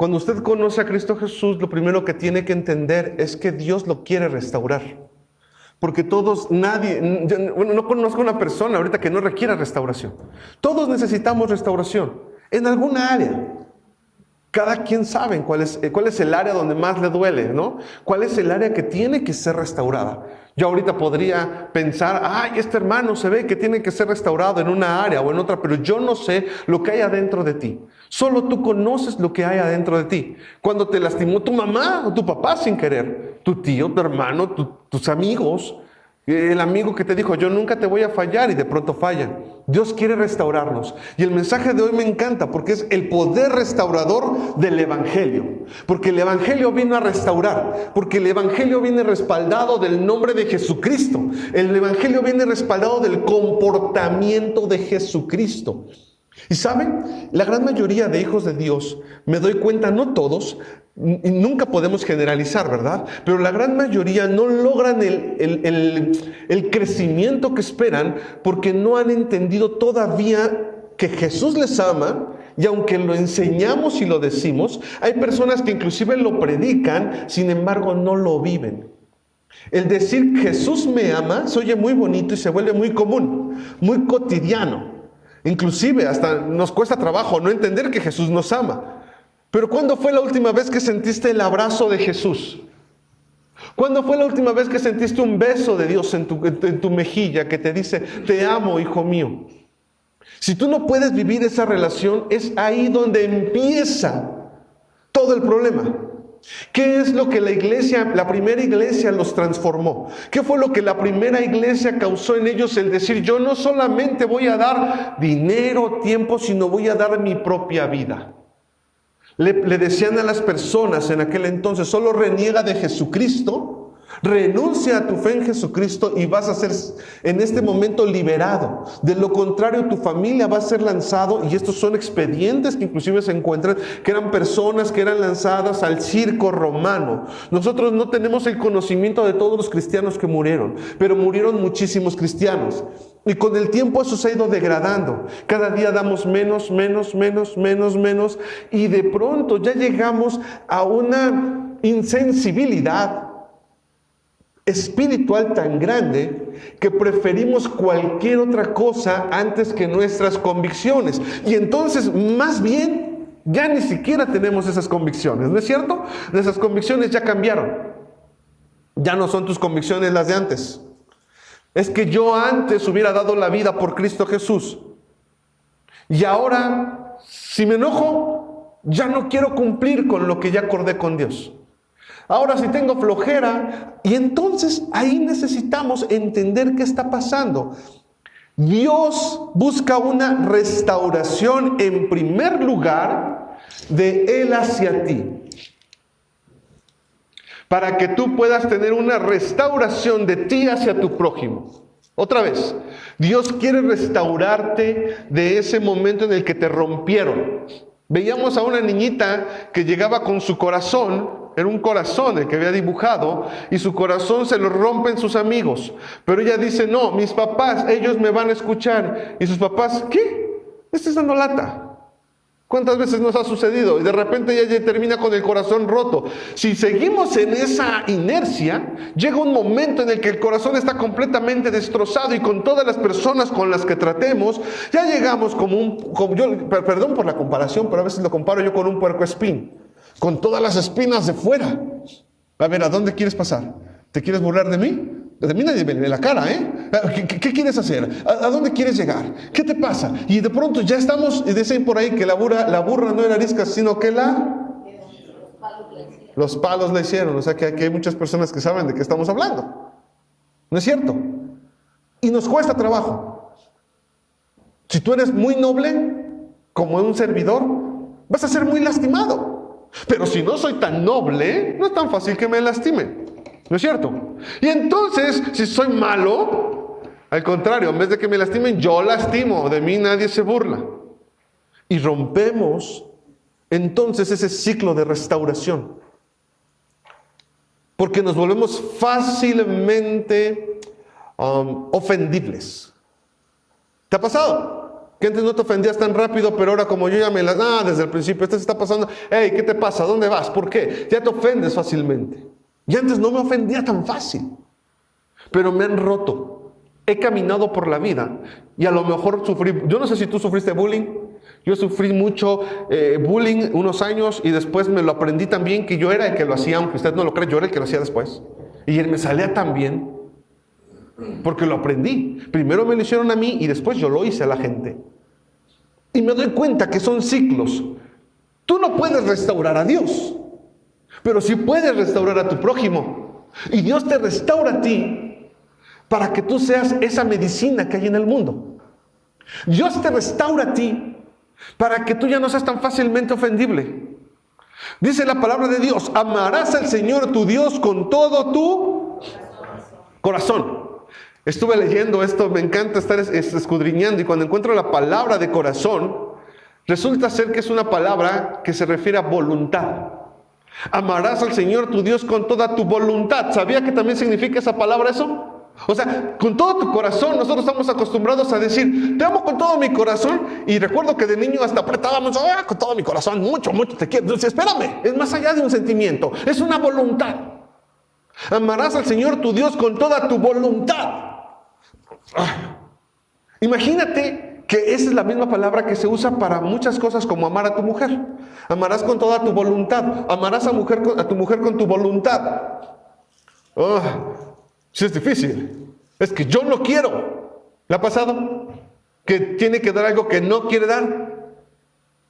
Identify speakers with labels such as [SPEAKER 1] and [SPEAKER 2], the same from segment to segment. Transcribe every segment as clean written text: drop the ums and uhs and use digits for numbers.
[SPEAKER 1] Cuando usted conoce a Cristo Jesús, lo primero que tiene que entender es que Dios lo quiere restaurar. Porque no conozco una persona ahorita que no requiera restauración. Todos necesitamos restauración en alguna área. Cada quien sabe cuál es el área donde más le duele, ¿no? ¿Cuál es el área que tiene que ser restaurada? Yo ahorita podría pensar, este hermano se ve que tiene que ser restaurado en una área o en otra, pero yo no sé lo que hay adentro de ti. Solo tú conoces lo que hay adentro de ti. Cuando te lastimó tu mamá o tu papá sin querer, tu tío, tu hermano, tus amigos, el amigo que te dijo, yo nunca te voy a fallar, y de pronto fallan. Dios quiere restaurarnos. Y el mensaje de hoy me encanta porque es el poder restaurador del Evangelio. Porque el Evangelio vino a restaurar. Porque el Evangelio viene respaldado del nombre de Jesucristo. El Evangelio viene respaldado del comportamiento de Jesucristo. Y ¿saben? La gran mayoría de hijos de Dios, me doy cuenta, no todos, y nunca podemos generalizar, ¿verdad? Pero la gran mayoría no logran el crecimiento que esperan porque no han entendido todavía que Jesús les ama. Y aunque lo enseñamos y lo decimos, hay personas que inclusive lo predican, sin embargo no lo viven. El decir Jesús me ama se oye muy bonito y se vuelve muy común, muy cotidiano. Inclusive hasta nos cuesta trabajo no entender que Jesús nos ama. Pero ¿cuándo fue la última vez que sentiste el abrazo de Jesús? ¿Cuándo fue la última vez que sentiste un beso de Dios en tu mejilla que te dice, te amo, hijo mío? Si tú no puedes vivir esa relación, es ahí donde empieza todo el problema. ¿Qué es lo que la primera iglesia los transformó? ¿Qué fue lo que la primera iglesia causó en ellos? El decir, yo no solamente voy a dar dinero, tiempo, sino voy a dar mi propia vida. Le decían a las personas en aquel entonces, solo reniega de Jesucristo, renuncia a tu fe en Jesucristo y vas a ser en este momento liberado. De lo contrario, tu familia va a ser lanzado, y estos son expedientes que inclusive se encuentran, que eran personas que eran lanzadas al circo romano. Nosotros no tenemos el conocimiento de todos los cristianos que murieron, pero murieron muchísimos cristianos. Y con el tiempo eso se ha ido degradando. Cada día damos menos, y de pronto ya llegamos a una insensibilidad espiritual tan grande que preferimos cualquier otra cosa antes que nuestras convicciones. Y entonces, más bien, ya ni siquiera tenemos esas convicciones, ¿no es cierto? Esas convicciones ya cambiaron. Ya no son tus convicciones las de antes. Es que yo antes hubiera dado la vida por Cristo Jesús. Y ahora, si me enojo, ya no quiero cumplir con lo que ya acordé con Dios. Ahora si tengo flojera, y entonces ahí necesitamos entender qué está pasando. Dios busca una restauración en primer lugar de Él hacia ti, para que tú puedas tener una restauración de ti hacia tu prójimo. Otra vez, Dios quiere restaurarte de ese momento en el que te rompieron. Veíamos a una niñita que llegaba con su corazón. Era un corazón el que había dibujado, y su corazón se lo rompen sus amigos. Pero ella dice, no, mis papás, ellos me van a escuchar. Y sus papás, ¿qué? Estás dando lata. ¿Cuántas veces nos ha sucedido? Y de repente ella termina con el corazón roto. Si seguimos en esa inercia, llega un momento en el que el corazón está completamente destrozado, y con todas las personas con las que tratemos, ya llegamos perdón por la comparación, pero a veces lo comparo yo con un puercoespín, con todas las espinas de fuera. A ver, ¿a dónde quieres pasar? ¿Te quieres burlar de mí? De mí nadie me ve la cara, ¿eh? ¿Qué quieres hacer? ¿A dónde quieres llegar? ¿Qué te pasa? Y de pronto ya estamos, y dicen por ahí que la burra no era arisca, sino que los palos la hicieron. O sea que aquí hay muchas personas que saben de qué estamos hablando. ¿No es cierto? Y nos cuesta trabajo. Si tú eres muy noble, como un servidor, vas a ser muy lastimado. Pero si no soy tan noble, no es tan fácil que me lastimen. ¿No es cierto? Y entonces, si soy malo, al contrario, en vez de que me lastimen, yo lastimo. De mí nadie se burla. Y rompemos entonces ese ciclo de restauración. Porque nos volvemos fácilmente ofendibles. ¿Te ha pasado? Que antes no te ofendías tan rápido, pero ahora como yo ya me las... desde el principio, esto se está pasando. Hey, ¿qué te pasa? ¿Dónde vas? ¿Por qué? Ya te ofendes fácilmente. Y antes no me ofendía tan fácil. Pero me han roto. He caminado por la vida y a lo mejor sufrí... Yo no sé si tú sufriste bullying. Yo sufrí mucho bullying unos años y después me lo aprendí también que yo era el que lo hacía, aunque usted no lo cree, yo era el que lo hacía después. Y él me salía tan bien porque lo aprendí. Primero me lo hicieron a mí y después yo lo hice a la gente. Y me doy cuenta que son ciclos. Tú no puedes restaurar a Dios, pero sí puedes restaurar a tu prójimo. Y Dios te restaura a ti para que tú seas esa medicina que hay en el mundo. Dios te restaura a ti para que tú ya no seas tan fácilmente ofendible. Dice la palabra de Dios: amarás al Señor tu Dios con todo tu corazón. Estuve leyendo esto, me encanta estar escudriñando, y cuando encuentro la palabra de corazón, resulta ser que es una palabra que se refiere a voluntad. Amarás al Señor tu Dios con toda tu voluntad. ¿Sabía que también significa esa palabra eso? O sea, con todo tu corazón. Nosotros estamos acostumbrados a decir, te amo con todo mi corazón. Y recuerdo que de niño hasta apretábamos, con todo mi corazón, mucho, mucho te quiero. Entonces, espérame, es más allá de un sentimiento, es una voluntad. Amarás al Señor tu Dios con toda tu voluntad. Imagínate que esa es la misma palabra que se usa para muchas cosas, como amar a tu mujer. Amarás con toda tu voluntad. Amarás a tu mujer con tu voluntad. Sí, es difícil. Es que yo no quiero. ¿Le ha pasado? Que tiene que dar algo que no quiere dar.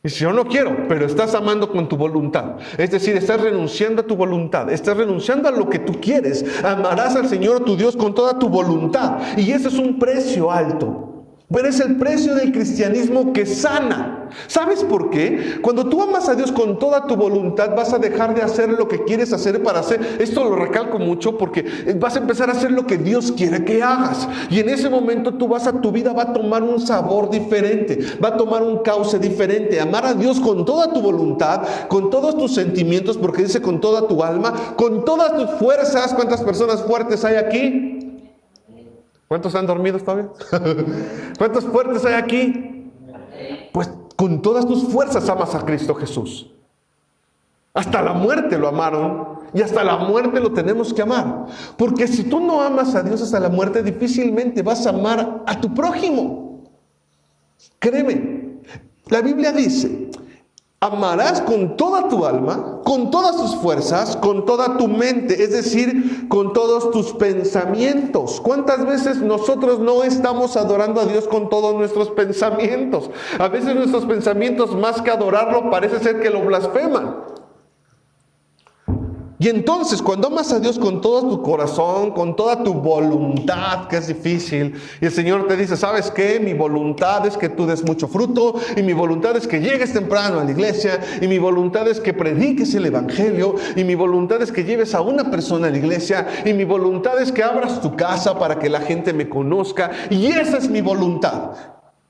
[SPEAKER 1] Y si yo no quiero, pero estás amando con tu voluntad. Es decir, estás renunciando a tu voluntad. Estás renunciando a lo que tú quieres. Amarás al Señor tu Dios con toda tu voluntad. Y ese es un precio alto. Pero es el precio del cristianismo que sana. ¿Sabes por qué? Cuando tú amas a Dios con toda tu voluntad, vas a dejar de hacer lo que quieres hacer para hacer. Esto lo recalco mucho porque vas a empezar a hacer lo que Dios quiere que hagas. Y en ese momento tu vida va a tomar un sabor diferente. Va a tomar un cauce diferente. Amar a Dios con toda tu voluntad, con todos tus sentimientos, porque dice con toda tu alma, con todas tus fuerzas. ¿Cuántas personas fuertes hay aquí? ¿Cuántos han dormido todavía? ¿Cuántos fuertes hay aquí? Pues con todas tus fuerzas amas a Cristo Jesús. Hasta la muerte lo amaron y hasta la muerte lo tenemos que amar. Porque si tú no amas a Dios hasta la muerte, difícilmente vas a amar a tu prójimo. Créeme, la Biblia dice: amarás con toda tu alma, con todas tus fuerzas, con toda tu mente, es decir, con todos tus pensamientos. ¿Cuántas veces nosotros no estamos adorando a Dios con todos nuestros pensamientos? A veces nuestros pensamientos, más que adorarlo, parece ser que lo blasfeman. Y entonces, cuando amas a Dios con todo tu corazón, con toda tu voluntad, que es difícil, y el Señor te dice: ¿sabes qué? Mi voluntad es que tú des mucho fruto, y mi voluntad es que llegues temprano a la iglesia, y mi voluntad es que prediques el evangelio, y mi voluntad es que lleves a una persona a la iglesia, y mi voluntad es que abras tu casa para que la gente me conozca, y esa es mi voluntad.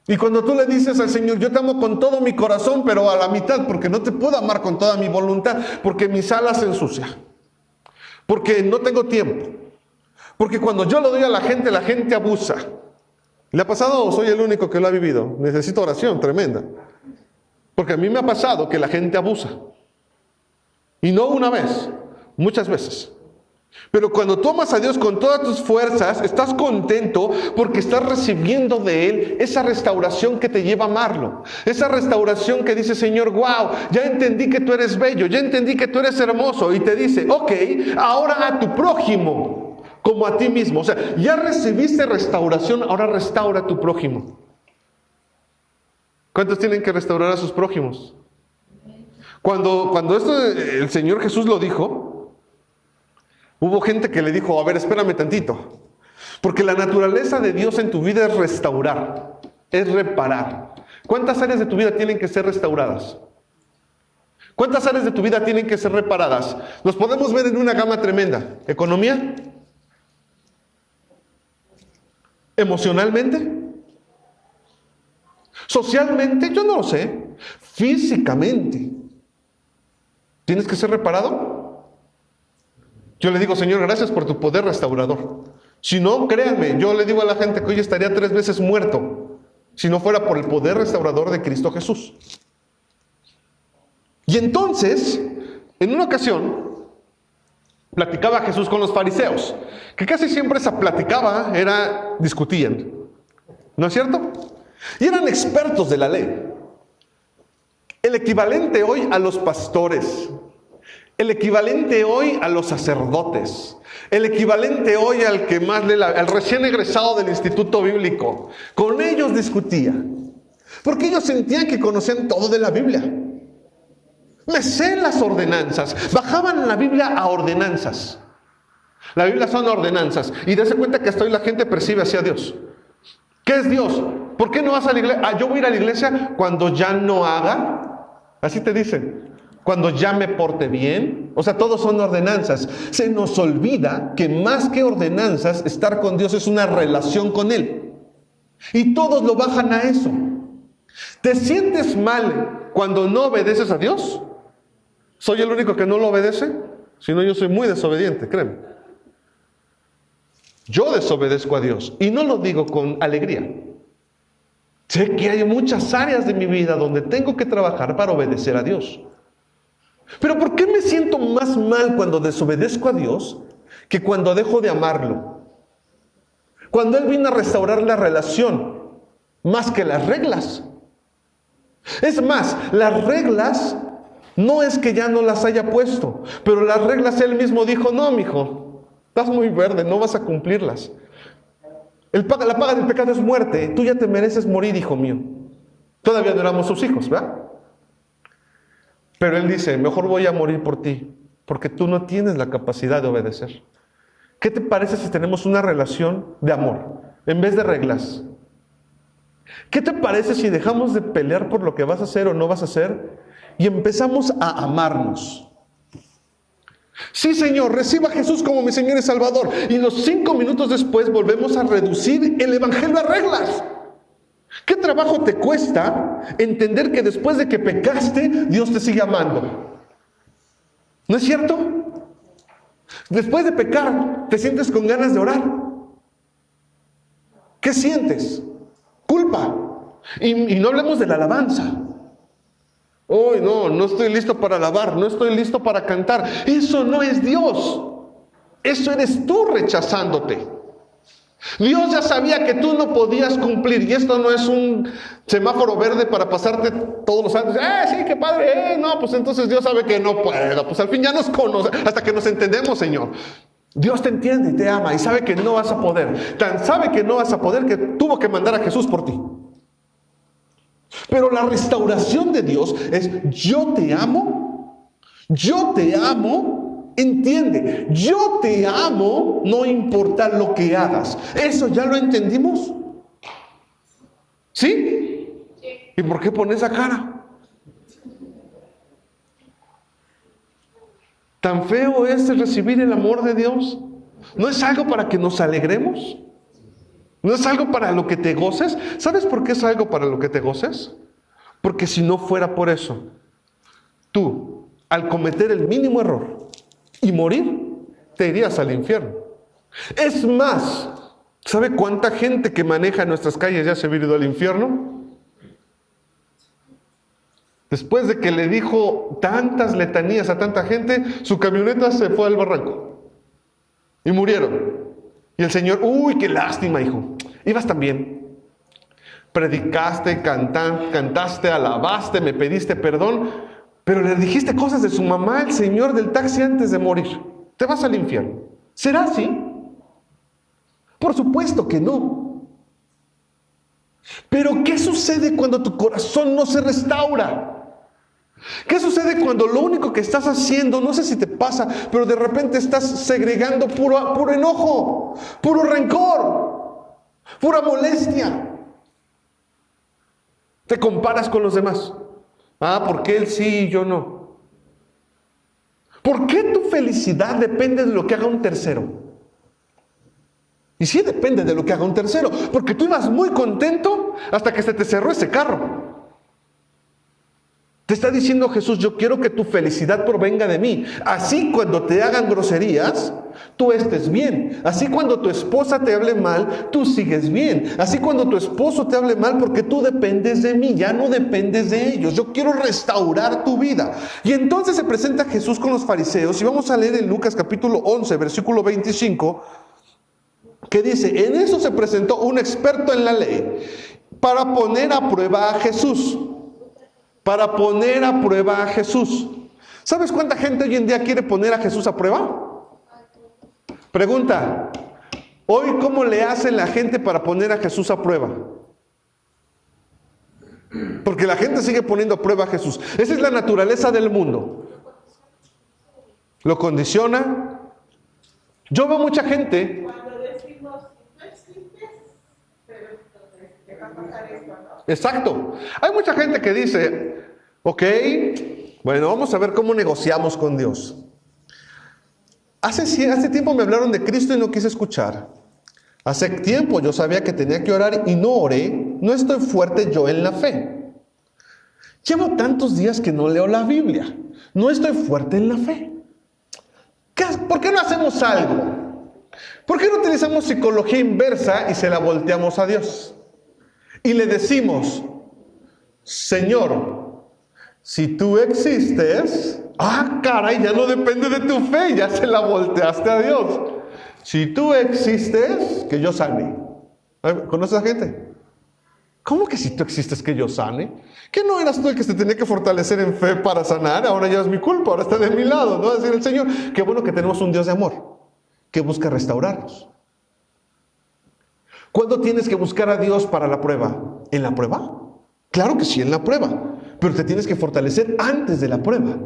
[SPEAKER 1] Y cuando tú le dices al Señor: yo te amo con todo mi corazón, pero a la mitad, porque no te puedo amar con toda mi voluntad, porque mi sala se ensucia, porque no tengo tiempo, porque cuando yo lo doy a la gente abusa. ¿Le ha pasado o soy el único que lo ha vivido? Necesito oración tremenda, porque a mí me ha pasado que la gente abusa, y no una vez, muchas veces. Pero cuando tú amas a Dios con todas tus fuerzas, estás contento porque estás recibiendo de Él esa restauración que te lleva a amarlo. Esa restauración que dice: Señor, wow, ya entendí que tú eres bello, ya entendí que tú eres hermoso. Y te dice: ok, ahora a tu prójimo como a ti mismo. O sea, ya recibiste restauración, ahora restaura a tu prójimo. ¿Cuántos tienen que restaurar a sus prójimos? Cuando esto el Señor Jesús lo dijo, hubo gente que le dijo: a ver, espérame tantito. Porque la naturaleza de Dios en tu vida es restaurar, es reparar. ¿Cuántas áreas de tu vida tienen que ser restauradas? ¿Cuántas áreas de tu vida tienen que ser reparadas? Los podemos ver en una gama tremenda. ¿Economía? ¿Emocionalmente? ¿Socialmente? Yo no lo sé. ¿Físicamente? ¿Tienes que ser reparado? Yo le digo: Señor, gracias por tu poder restaurador. Si no, créanme, yo le digo a la gente que hoy estaría 3 veces muerto si no fuera por el poder restaurador de Cristo Jesús. Y entonces, en una ocasión, platicaba Jesús con los fariseos, que casi siempre esa platicaba discutían, ¿no es cierto? Y eran expertos de la ley. El equivalente hoy a los pastores, el equivalente hoy a los sacerdotes, el equivalente hoy al que más al recién egresado del instituto bíblico. Con ellos discutía, porque ellos sentían que conocían todo de la Biblia. Me sé las ordenanzas. Bajaban la Biblia a ordenanzas. La Biblia son ordenanzas. Y dése cuenta que hasta hoy la gente percibe hacia Dios. ¿Qué es Dios? ¿Por qué no vas a la iglesia? Yo voy a ir a la iglesia cuando ya no haga. Así te dicen. Cuando ya me porte bien. O sea, todos son ordenanzas. Se nos olvida que más que ordenanzas, estar con Dios es una relación con Él. Y todos lo bajan a eso. ¿Te sientes mal cuando no obedeces a Dios? ¿Soy el único que no lo obedece? Si no, yo soy muy desobediente, créeme. Yo desobedezco a Dios y no lo digo con alegría. Sé que hay muchas áreas de mi vida donde tengo que trabajar para obedecer a Dios. Pero ¿por qué me siento más mal cuando desobedezco a Dios que cuando dejo de amarlo? Cuando Él vino a restaurar la relación, más que las reglas. Es más, las reglas no es que ya no las haya puesto, pero las reglas Él mismo dijo, no, mijo, estás muy verde, no vas a cumplirlas. La paga del pecado es muerte, tú ya te mereces morir, hijo mío. Todavía no éramos sus hijos, ¿verdad? Pero Él dice, mejor voy a morir por ti, porque tú no tienes la capacidad de obedecer. ¿Qué te parece si tenemos una relación de amor, en vez de reglas? ¿Qué te parece si dejamos de pelear por lo que vas a hacer o no vas a hacer y empezamos a amarnos? Sí, Señor, reciba a Jesús como mi Señor y Salvador. Y 5 minutos después volvemos a reducir el evangelio a reglas. ¿Qué trabajo te cuesta entender que después de que pecaste, Dios te sigue amando? ¿No es cierto? Después de pecar, te sientes con ganas de orar. ¿Qué sientes? Culpa. Y no hablemos de la alabanza. Hoy no estoy listo para alabar, no estoy listo para cantar. Eso no es Dios. Eso eres tú rechazándote. Dios ya sabía que tú no podías cumplir. Y esto no es un semáforo verde para pasarte todos los años. Sí, qué padre. No, pues entonces Dios sabe que no puedo. Pues al fin ya nos conoce, hasta que nos entendemos, Señor. Dios te entiende y te ama y sabe que no vas a poder. Tan sabe que no vas a poder que tuvo que mandar a Jesús por ti. Pero la restauración de Dios es: yo te amo, entiende, yo te amo, no importa lo que hagas. ¿Eso ya lo entendimos? ¿Sí? ¿Y por qué pones esa cara? ¿Tan feo es recibir el amor de Dios? ¿No es algo para que nos alegremos? ¿No es algo para lo que te goces? ¿Sabes por qué es algo para lo que te goces? Porque si no fuera por eso, tú, al cometer el mínimo error y morir, te irías al infierno. Es más, ¿sabe cuánta gente que maneja en nuestras calles ya se ha ido al infierno? Después de que le dijo tantas letanías a tanta gente, su camioneta se fue al barranco y murieron. Y el Señor, uy, qué lástima, hijo, ibas tan bien. Predicaste, cantaste, alabaste, me pediste perdón, pero le dijiste cosas de su mamá al señor del taxi antes de morir. Te vas al infierno. ¿Será así? Por supuesto que no. Pero ¿qué sucede cuando tu corazón no se restaura? ¿Qué sucede cuando lo único que estás haciendo, no sé si te pasa, pero de repente estás segregando puro enojo, puro rencor, pura molestia? Te comparas con los demás. ¿Por qué él sí y yo no? ¿Por qué tu felicidad depende de lo que haga un tercero? Y sí depende de lo que haga un tercero, porque tú ibas muy contento hasta que se te cerró ese carro. Te está diciendo Jesús, yo quiero que tu felicidad provenga de mí. Así cuando te hagan groserías, tú estés bien. Así cuando tu esposa te hable mal, tú sigues bien. Así cuando tu esposo te hable mal, porque tú dependes de mí, ya no dependes de ellos. Yo quiero restaurar tu vida. Y entonces se presenta Jesús con los fariseos, y vamos a leer en Lucas capítulo 11, versículo 25, que dice, en eso se presentó un experto en la ley para poner a prueba a Jesús. Para poner a prueba a Jesús. ¿Sabes cuánta gente hoy en día quiere poner a Jesús a prueba? Pregunta, hoy ¿cómo le hace la gente para poner a Jesús a prueba? Porque la gente sigue poniendo a prueba a Jesús. Esa es la naturaleza del mundo. Lo condiciona. Yo veo mucha gente. Exacto. Hay mucha gente que dice, ok, bueno, vamos a ver cómo negociamos con Dios. Hace tiempo me hablaron de Cristo y no quise escuchar. Hace tiempo yo sabía que tenía que orar y no oré. No estoy fuerte yo en la fe. Llevo tantos días que no leo la Biblia. No estoy fuerte en la fe. ¿Por qué no hacemos algo? ¿Por qué no utilizamos psicología inversa y se la volteamos a Dios? Y le decimos, Señor, si tú existes, caray, ya no depende de tu fe, ya se la volteaste a Dios. Si tú existes, que yo sane. ¿Conoces a gente? ¿Cómo que si tú existes que yo sane? ¿Que no eras tú el que se tenía que fortalecer en fe para sanar? Ahora ya es mi culpa, ahora está de mi lado, ¿no? Decir el Señor, qué bueno que tenemos un Dios de amor, que busca restaurarnos. ¿Cuándo tienes que buscar a Dios para la prueba? ¿En la prueba? Claro que sí, en la prueba. Pero te tienes que fortalecer antes de la prueba,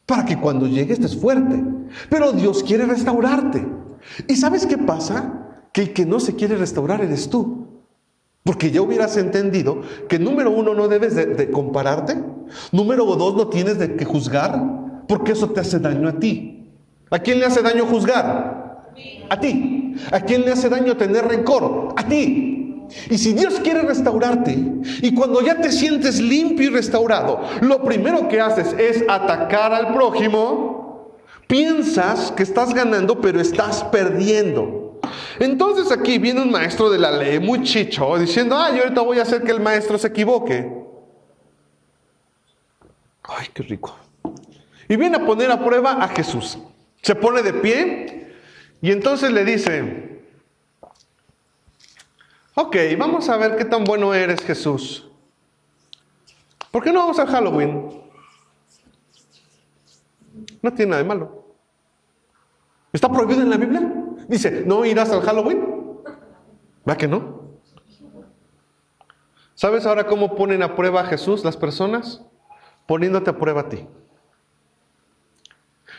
[SPEAKER 1] para que cuando llegue estés fuerte. Pero Dios quiere restaurarte. ¿Y sabes qué pasa? Que el que no se quiere restaurar eres tú. Porque ya hubieras entendido que número uno, no debes de compararte. Número dos, no tienes de que juzgar, porque eso te hace daño a ti. ¿A quién le hace daño juzgar? A ti. ¿A quién le hace daño tener rencor? A ti. Y si Dios quiere restaurarte, y cuando ya te sientes limpio y restaurado, lo primero que haces es atacar al prójimo, piensas que estás ganando, pero estás perdiendo. Entonces aquí viene un maestro de la ley, muy chicho, diciendo, yo ahorita voy a hacer que el maestro se equivoque. Ay, qué rico. Y viene a poner a prueba a Jesús. Se pone de pie y entonces le dice, ok, vamos a ver qué tan bueno eres, Jesús. ¿Por qué no vamos a Halloween? No tiene nada de malo. ¿Está prohibido en la Biblia? Dice, ¿no irás al Halloween? ¿Va que no? ¿Sabes ahora cómo ponen a prueba a Jesús las personas? Poniéndote a prueba a ti.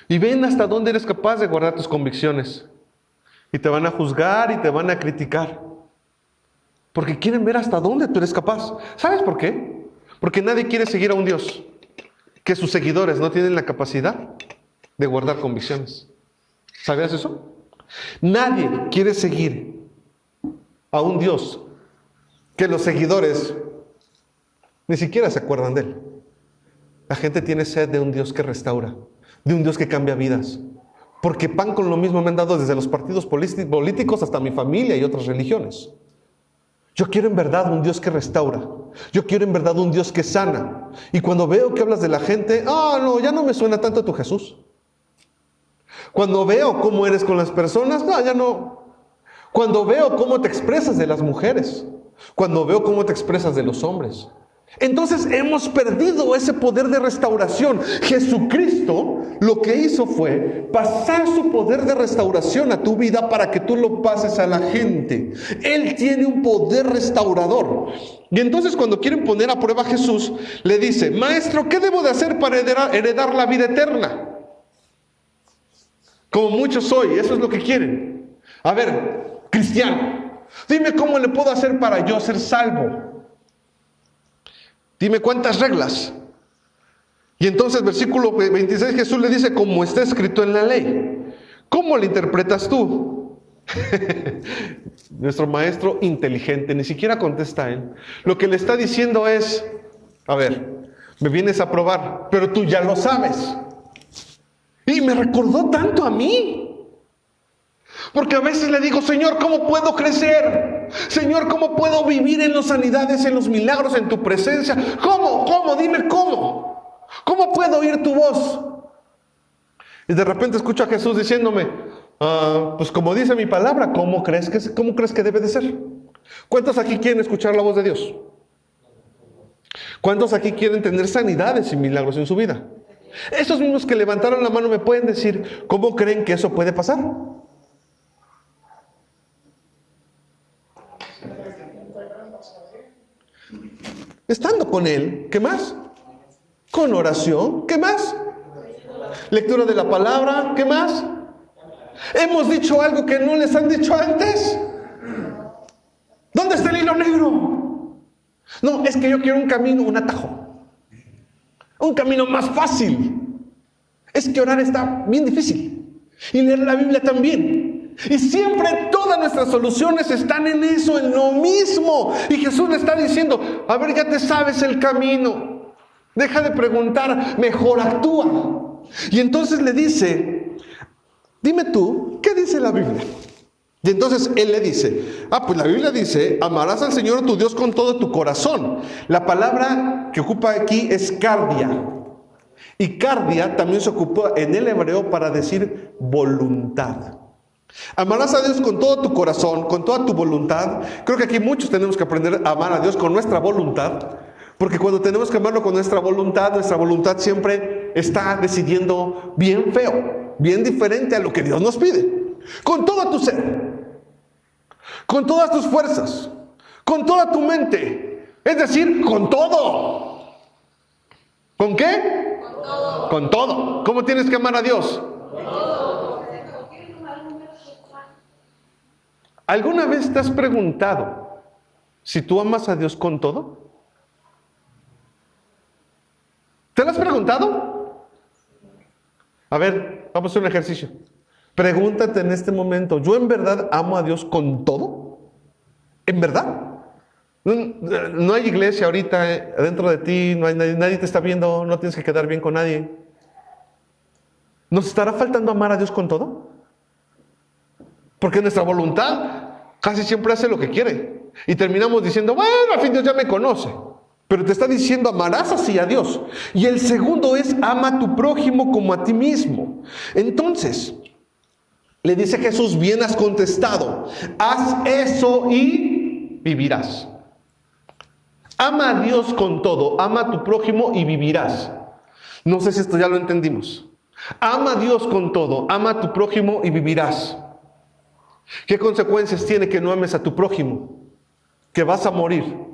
[SPEAKER 1] Y ven hasta dónde eres capaz de guardar tus convicciones. Y te van a juzgar y te van a criticar. Porque quieren ver hasta dónde tú eres capaz. ¿Sabes por qué? Porque nadie quiere seguir a un Dios que sus seguidores no tienen la capacidad de guardar convicciones. ¿Sabías eso? Nadie quiere seguir a un Dios que los seguidores ni siquiera se acuerdan de él. La gente tiene sed de un Dios que restaura, de un Dios que cambia vidas. Porque pan con lo mismo me han dado desde los partidos políticos hasta mi familia y otras religiones. Yo quiero en verdad un Dios que restaura. Yo quiero en verdad un Dios que sana. Y cuando veo que hablas de la gente, no, ya no me suena tanto tu Jesús. Cuando veo cómo eres con las personas, ya no. Cuando veo cómo te expresas de las mujeres. Cuando veo cómo te expresas de los hombres. Entonces hemos perdido ese poder de restauración. Jesucristo lo que hizo fue pasar su poder de restauración a tu vida para que tú lo pases a la gente. Él tiene un poder restaurador. Y entonces cuando quieren poner a prueba a Jesús, le dice, Maestro, ¿qué debo de hacer para heredar la vida eterna? Como muchos hoy, eso es lo que quieren. A ver, cristiano, dime cómo le puedo hacer para yo ser salvo. Dime cuántas reglas. Y entonces, versículo 26, Jesús le dice, como está escrito en la ley. ¿Cómo lo interpretas tú? Nuestro maestro inteligente ni siquiera contesta a él. Lo que le está diciendo es, a ver, Me vienes a probar, pero tú ya lo sabes. Y me recordó tanto a mí. Porque a veces le digo, Señor, ¿cómo puedo crecer? Señor, ¿cómo puedo vivir en las sanidades, en los milagros, en tu presencia? ¿Cómo? Dime cómo. ¿Cómo puedo oír tu voz? Y de repente escucho a Jesús diciéndome, pues como dice mi palabra, ¿cómo crees que debe de ser? ¿Cuántos aquí quieren escuchar la voz de Dios? ¿Cuántos aquí quieren tener sanidades y milagros en su vida? Esos mismos que levantaron la mano me pueden decir, ¿cómo creen que eso puede pasar? Estando con Él, ¿qué más? Con oración, ¿qué más? Lectura de la palabra, ¿qué más? ¿Hemos dicho algo que no les han dicho antes? ¿Dónde está el hilo negro? No, es que yo quiero un camino, un atajo. Un camino más fácil. Es que orar está bien difícil. Y leer la Biblia también. Y siempre todas nuestras soluciones están en eso, en lo mismo. Y Jesús le está diciendo, a ver, ya te sabes el camino. Deja de preguntar, mejor actúa. Y entonces le dice, dime tú, ¿qué dice la Biblia? Y entonces él le dice, pues la Biblia dice, amarás al Señor tu Dios con todo tu corazón. La palabra que ocupa aquí es cardia. Y cardia también se ocupa en el hebreo para decir voluntad. Amarás a Dios con todo tu corazón, con toda tu voluntad. Creo que aquí muchos tenemos que aprender a amar a Dios con nuestra voluntad. Porque cuando tenemos que amarlo con nuestra voluntad siempre está decidiendo bien feo, bien diferente a lo que Dios nos pide. Con todo tu ser, con todas tus fuerzas, con toda tu mente. Es decir, con todo. ¿Con qué?
[SPEAKER 2] Con todo.
[SPEAKER 1] Con todo. ¿Cómo tienes que amar a Dios?
[SPEAKER 2] Con todo.
[SPEAKER 1] ¿Alguna vez te has preguntado si tú amas a Dios con todo? ¿Te lo has preguntado? A ver, vamos a hacer un ejercicio. Pregúntate en este momento, ¿yo en verdad amo a Dios con todo? ¿En verdad? No hay iglesia ahorita dentro de ti, no hay nadie te está viendo, no tienes que quedar bien con nadie. ¿Nos estará faltando amar a Dios con todo? Porque nuestra voluntad casi siempre hace lo que quiere. Y terminamos diciendo, bueno, al fin Dios ya me conoce. Pero te está diciendo, amarás así a Dios. Y el segundo es, ama a tu prójimo como a ti mismo. Entonces, le dice Jesús, bien has contestado. Haz eso y vivirás. Ama a Dios con todo. Ama a tu prójimo y vivirás. No sé si esto ya lo entendimos. Ama a Dios con todo. Ama a tu prójimo y vivirás. ¿Qué consecuencias tiene que no ames a tu prójimo? Que vas a morir.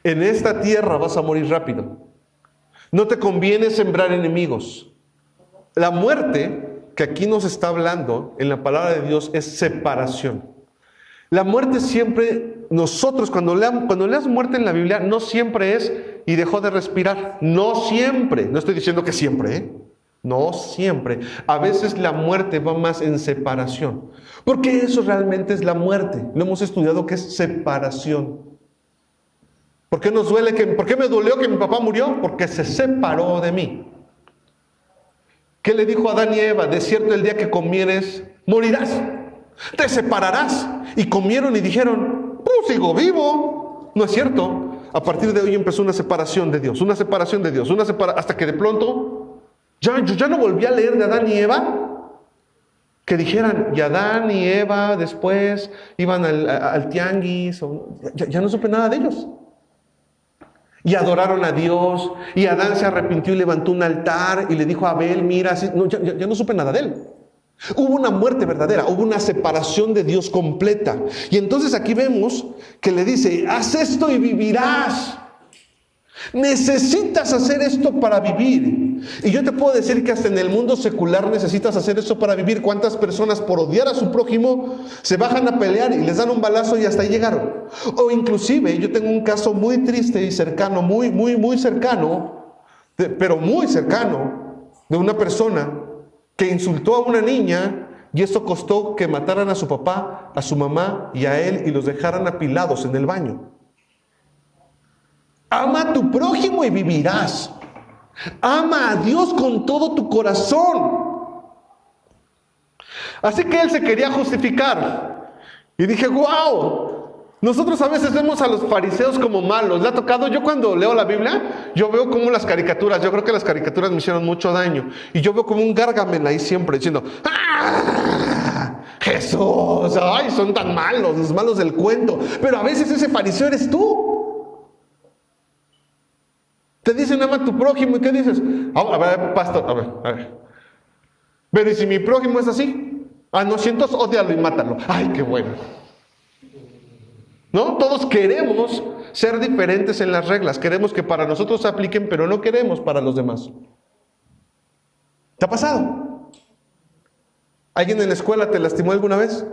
[SPEAKER 1] En esta tierra vas a morir rápido. No te conviene sembrar enemigos. La muerte que aquí nos está hablando en la palabra de Dios es separación. La muerte siempre, nosotros cuando leas muerte en la Biblia, no siempre es y dejó de respirar. No siempre. No estoy diciendo que siempre, No siempre. A veces la muerte va más en separación. Porque eso realmente es la muerte. Lo hemos estudiado que es separación. ¿Por qué nos duele? ¿Por qué me dolió que mi papá murió? Porque se separó de mí. ¿Qué le dijo a Adán y Eva? De cierto, el día que comieres, morirás. Te separarás. Y comieron y dijeron, sigo vivo. No es cierto. A partir de hoy empezó una separación de Dios. Una separación de Dios. Hasta que de pronto, yo ya no volví a leer de Adán y Eva. Que dijeran, y Adán y Eva después iban al tianguis. Ya no supe nada de ellos. Y adoraron a Dios, y Adán se arrepintió y levantó un altar, y le dijo a Abel, mira, así, ya no supe nada de él. Hubo una muerte verdadera, hubo una separación de Dios completa. Y entonces aquí vemos que le dice, haz esto y vivirás. Necesitas hacer esto para vivir. Y yo te puedo decir que hasta en el mundo secular necesitas hacer esto para vivir. ¿Cuántas personas por odiar a su prójimo se bajan a pelear y les dan un balazo y hasta ahí llegaron? O inclusive, yo tengo un caso muy triste y cercano, muy cercano, pero muy cercano, de una persona que insultó a una niña y eso costó que mataran a su papá, a su mamá y a él y los dejaran apilados en el baño. Ama a tu prójimo y vivirás. Ama a Dios con todo tu corazón. Así que él se quería justificar. Y dije, wow. Nosotros a veces vemos a los fariseos como malos. ¿Le ha tocado? Yo cuando leo la Biblia, yo veo como las caricaturas. Yo creo que las caricaturas me hicieron mucho daño. Y yo veo como un Gargamel ahí siempre diciendo, ¡ah! Jesús, ay, son tan malos, los malos del cuento. Pero a veces ese fariseo eres tú. Te dicen, ama a tu prójimo. ¿Y qué dices? A ver, pastor, a ver. Pero ¿y si mi prójimo es así? Ah, no, si entonces ódialo y mátalo. Ay, qué bueno. ¿No? Todos queremos ser diferentes en las reglas. Queremos que para nosotros se apliquen, pero no queremos para los demás. ¿Te ha pasado? ¿Alguien en la escuela te lastimó alguna vez?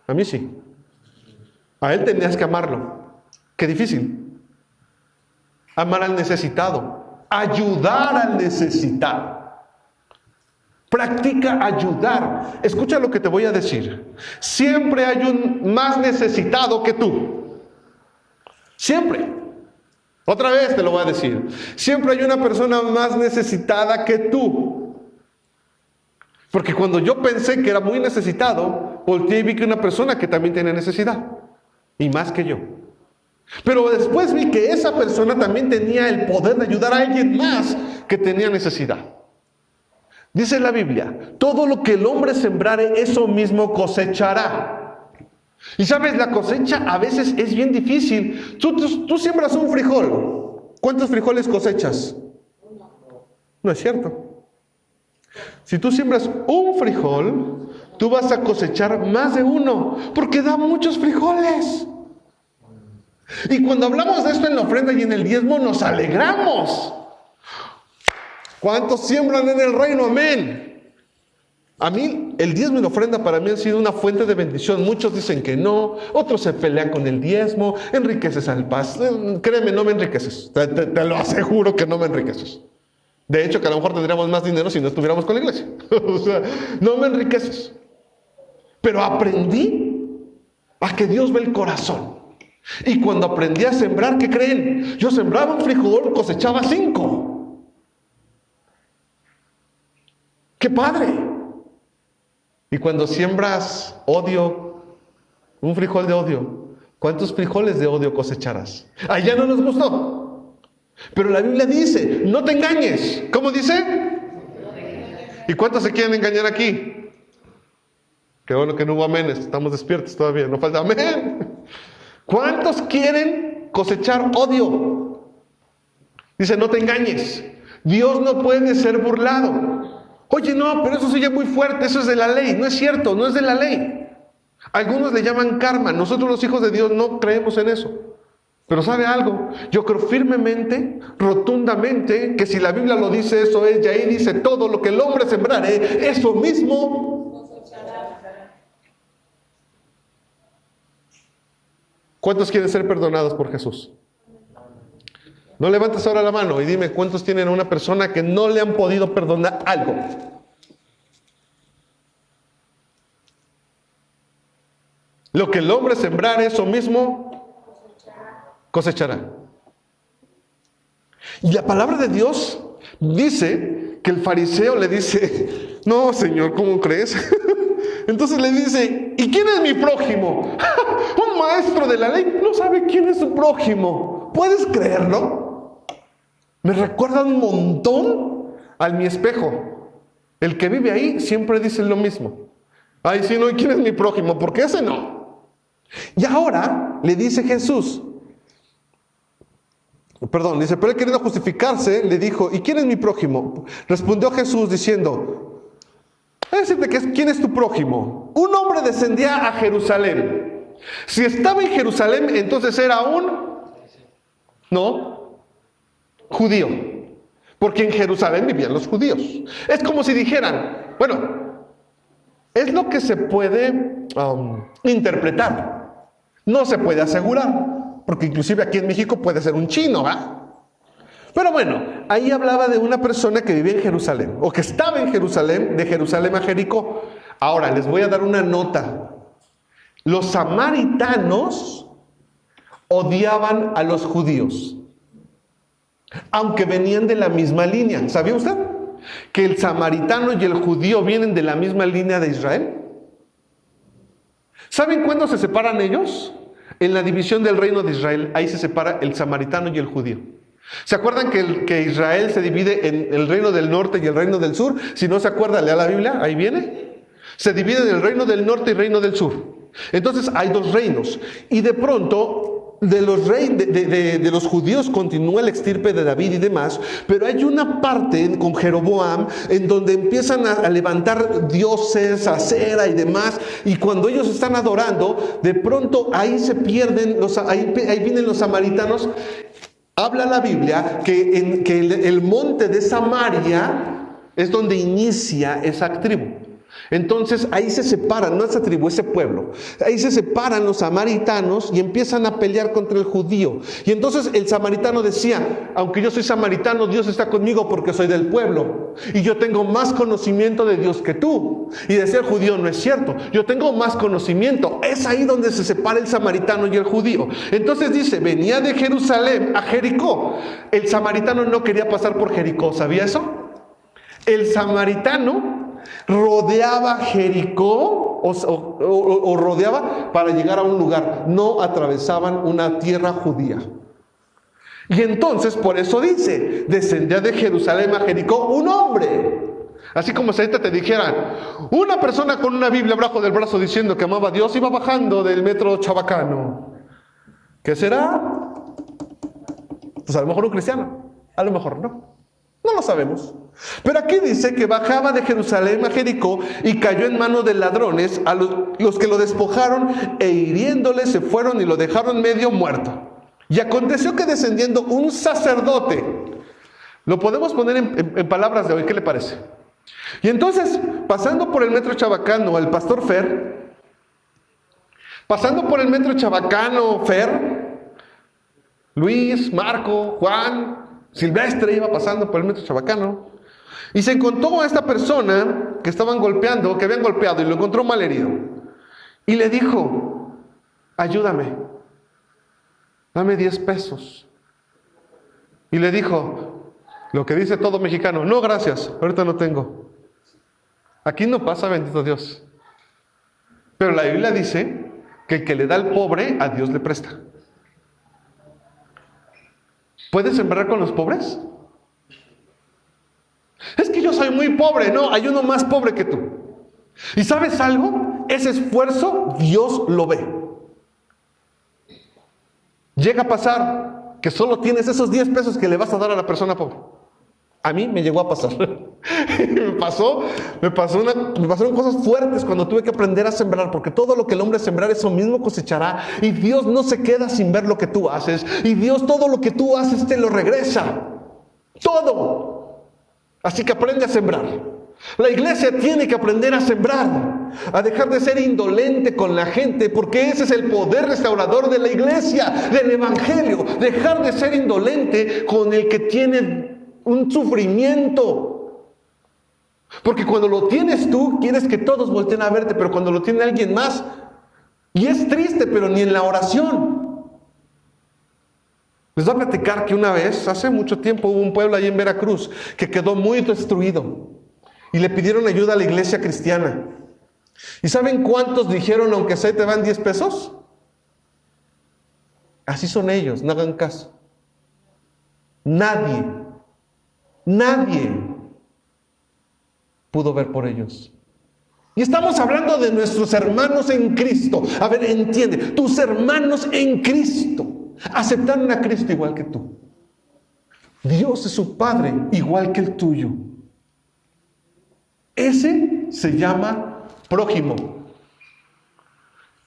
[SPEAKER 1] A mí sí. A él tenías que amarlo. Qué difícil. Amar al necesitado. Ayudar al necesitado. Practica ayudar. Escucha lo que te voy a decir. Siempre hay un más necesitado que tú. Siempre. Otra vez te lo voy a decir. Siempre hay una persona más necesitada que tú. Porque cuando yo pensé que era muy necesitado, volteé y vi que una persona que también tiene necesidad. Y más que yo. Pero después vi que esa persona también tenía el poder de ayudar a alguien más que tenía necesidad. Dice la Biblia, todo lo que el hombre sembrare, eso mismo cosechará. Y sabes, la cosecha a veces es bien difícil. Tú siembras un frijol. ¿Cuántos frijoles cosechas? No es cierto. Si tú siembras un frijol, tú vas a cosechar más de uno, porque da muchos frijoles. Y cuando hablamos de esto en la ofrenda y en el diezmo, nos alegramos. ¿Cuántos siembran en el reino? Amén. A mí, el diezmo y la ofrenda para mí han sido una fuente de bendición. Muchos dicen que no, otros se pelean con el diezmo, enriqueces al pastor. Créeme, no me enriqueces. Te lo aseguro que no me enriqueces. De hecho, que a lo mejor tendríamos más dinero si no estuviéramos con la iglesia. O sea, no me enriqueces. Pero aprendí a que Dios ve el corazón. Y cuando aprendí a sembrar, ¿qué creen? Yo sembraba un frijol, cosechaba 5. ¡Qué padre! Y cuando siembras odio, un frijol de odio, ¿cuántos frijoles de odio cosecharás? Allá no nos gustó. Pero la Biblia dice, no te engañes. ¿Cómo dice? ¿Y cuántos se quieren engañar aquí? Qué bueno que no hubo amenes, estamos despiertos todavía, no falta amén. ¿Cuántos quieren cosechar odio? Dice, no te engañes. Dios no puede ser burlado. Oye, no, pero eso sigue muy fuerte, eso es de la ley. No es cierto, no es de la ley. Algunos le llaman karma. Nosotros los hijos de Dios no creemos en eso. Pero ¿sabe algo? Yo creo firmemente, rotundamente, que si la Biblia lo dice, eso es, y ahí dice, todo lo que el hombre sembrare, eso mismo cosechará. ¿Cuántos quieren ser perdonados por Jesús? No levantes ahora la mano y dime cuántos tienen a una persona que no le han podido perdonar algo. Lo que el hombre sembrar, eso mismo cosechará. Y la palabra de Dios dice que el fariseo le dice, no, Señor, ¿cómo crees? Entonces le dice, ¿y quién es mi prójimo? Un maestro de la ley no sabe quién es su prójimo. ¿Puedes creerlo? Me recuerda un montón a mi espejo. El que vive ahí siempre dice lo mismo. Ay, sí, no, ¿y quién es mi prójimo? Porque ese no. Y ahora le dice Jesús, dice, pero él queriendo justificarse, le dijo, ¿y quién es mi prójimo? Respondió Jesús diciendo, voy a decirte quién es tu prójimo. Un hombre descendía a Jerusalén. Si estaba en Jerusalén, entonces era judío. Porque en Jerusalén vivían los judíos. Es como si dijeran, bueno, es lo que se puede interpretar. No se puede asegurar. Porque inclusive aquí en México puede ser un chino, ¿va? Pero bueno, ahí hablaba de una persona que vivía en Jerusalén, o que estaba en Jerusalén, de Jerusalén a Jericó. Ahora, les voy a dar una nota. Los samaritanos odiaban a los judíos. aunque venían de la misma línea. ¿Sabía usted que el samaritano y el judío vienen de la misma línea de Israel? ¿Saben cuándo se separan ellos? En la división del reino de Israel. Ahí se separa el samaritano y el judío. ¿Se acuerdan que Israel se divide en el reino del norte y el reino del sur? Si no se acuerda, lea la Biblia, ahí viene. Se divide en el reino del norte y el reino del sur. Entonces hay dos reinos. Y de pronto, de los judíos continúa el extirpe de David y demás, pero hay una parte con Jeroboam en donde empiezan a levantar dioses, Acera y demás, y cuando ellos están adorando, de pronto ahí se pierden, ahí vienen los samaritanos. Habla la Biblia que el monte de Samaria es donde inicia esa tribu. Entonces ahí se separan, no esa tribu, ese pueblo. Ahí se separan los samaritanos y empiezan a pelear contra el judío. Y entonces el samaritano decía, aunque yo soy samaritano, Dios está conmigo porque soy del pueblo. Y yo tengo más conocimiento de Dios que tú. Y decía el judío, no es cierto, yo tengo más conocimiento. Es ahí donde se separa el samaritano y el judío. Entonces dice, venía de Jerusalén a Jericó. El samaritano no quería pasar por Jericó, ¿sabía eso? El samaritano rodeaba Jericó o rodeaba para llegar a un lugar. No atravesaban una tierra judía. Y entonces, por eso dice, descendía de Jerusalén a Jericó un hombre. Así como si ahorita te dijeran, una persona con una Biblia abajo del brazo diciendo que amaba a Dios iba bajando del metro Chabacano. ¿Qué será? Pues a lo mejor un cristiano, a lo mejor no. No lo sabemos. Pero aquí dice que bajaba de Jerusalén a Jericó y cayó en manos de ladrones, a los que lo despojaron e hiriéndole se fueron y lo dejaron medio muerto. Y aconteció que descendiendo un sacerdote, lo podemos poner en palabras de hoy, ¿qué le parece? Y entonces, pasando por el metro Chabacano, el pastor Fer, Luis, Marco, Juan, Silvestre iba pasando por el metro Chabacano y se encontró a esta persona que estaban golpeando, que habían golpeado y lo encontró mal herido. Y le dijo, ayúdame, dame 10 pesos. Y le dijo, lo que dice todo mexicano, no gracias, ahorita no tengo. Aquí no pasa, bendito Dios. Pero la Biblia dice que el que le da al pobre, a Dios le presta. ¿Puedes sembrar con los pobres? Es que yo soy muy pobre. No, hay uno más pobre que tú. ¿Y sabes algo? Ese esfuerzo Dios lo ve. Llega a pasar que solo tienes esos 10 pesos que le vas a dar a la persona pobre. A mí me llegó a pasar. me pasaron cosas fuertes cuando tuve que aprender a sembrar, porque todo lo que el hombre sembrar, eso mismo cosechará. Y Dios no se queda sin ver lo que tú haces. Y Dios todo lo que tú haces te lo regresa. Todo. Así que aprende a sembrar. La iglesia tiene que aprender a sembrar, a dejar de ser indolente con la gente, porque ese es el poder restaurador de la iglesia, del evangelio. Dejar de ser indolente con el que tiene un sufrimiento. Porque cuando lo tienes tú, quieres que todos volteen a verte, pero cuando lo tiene alguien más, y es triste, pero ni en la oración. Les voy a platicar que una vez, hace mucho tiempo, hubo un pueblo ahí en Veracruz que quedó muy destruido y le pidieron ayuda a la iglesia cristiana. ¿Y saben cuántos dijeron, aunque sea te van 10 pesos? Así son ellos, no hagan caso. Nadie pudo ver por ellos. Y estamos hablando de nuestros hermanos en Cristo. A ver, entiende, tus hermanos en Cristo aceptaron a Cristo igual que tú. Dios es su Padre igual que el tuyo. Ese se llama prójimo.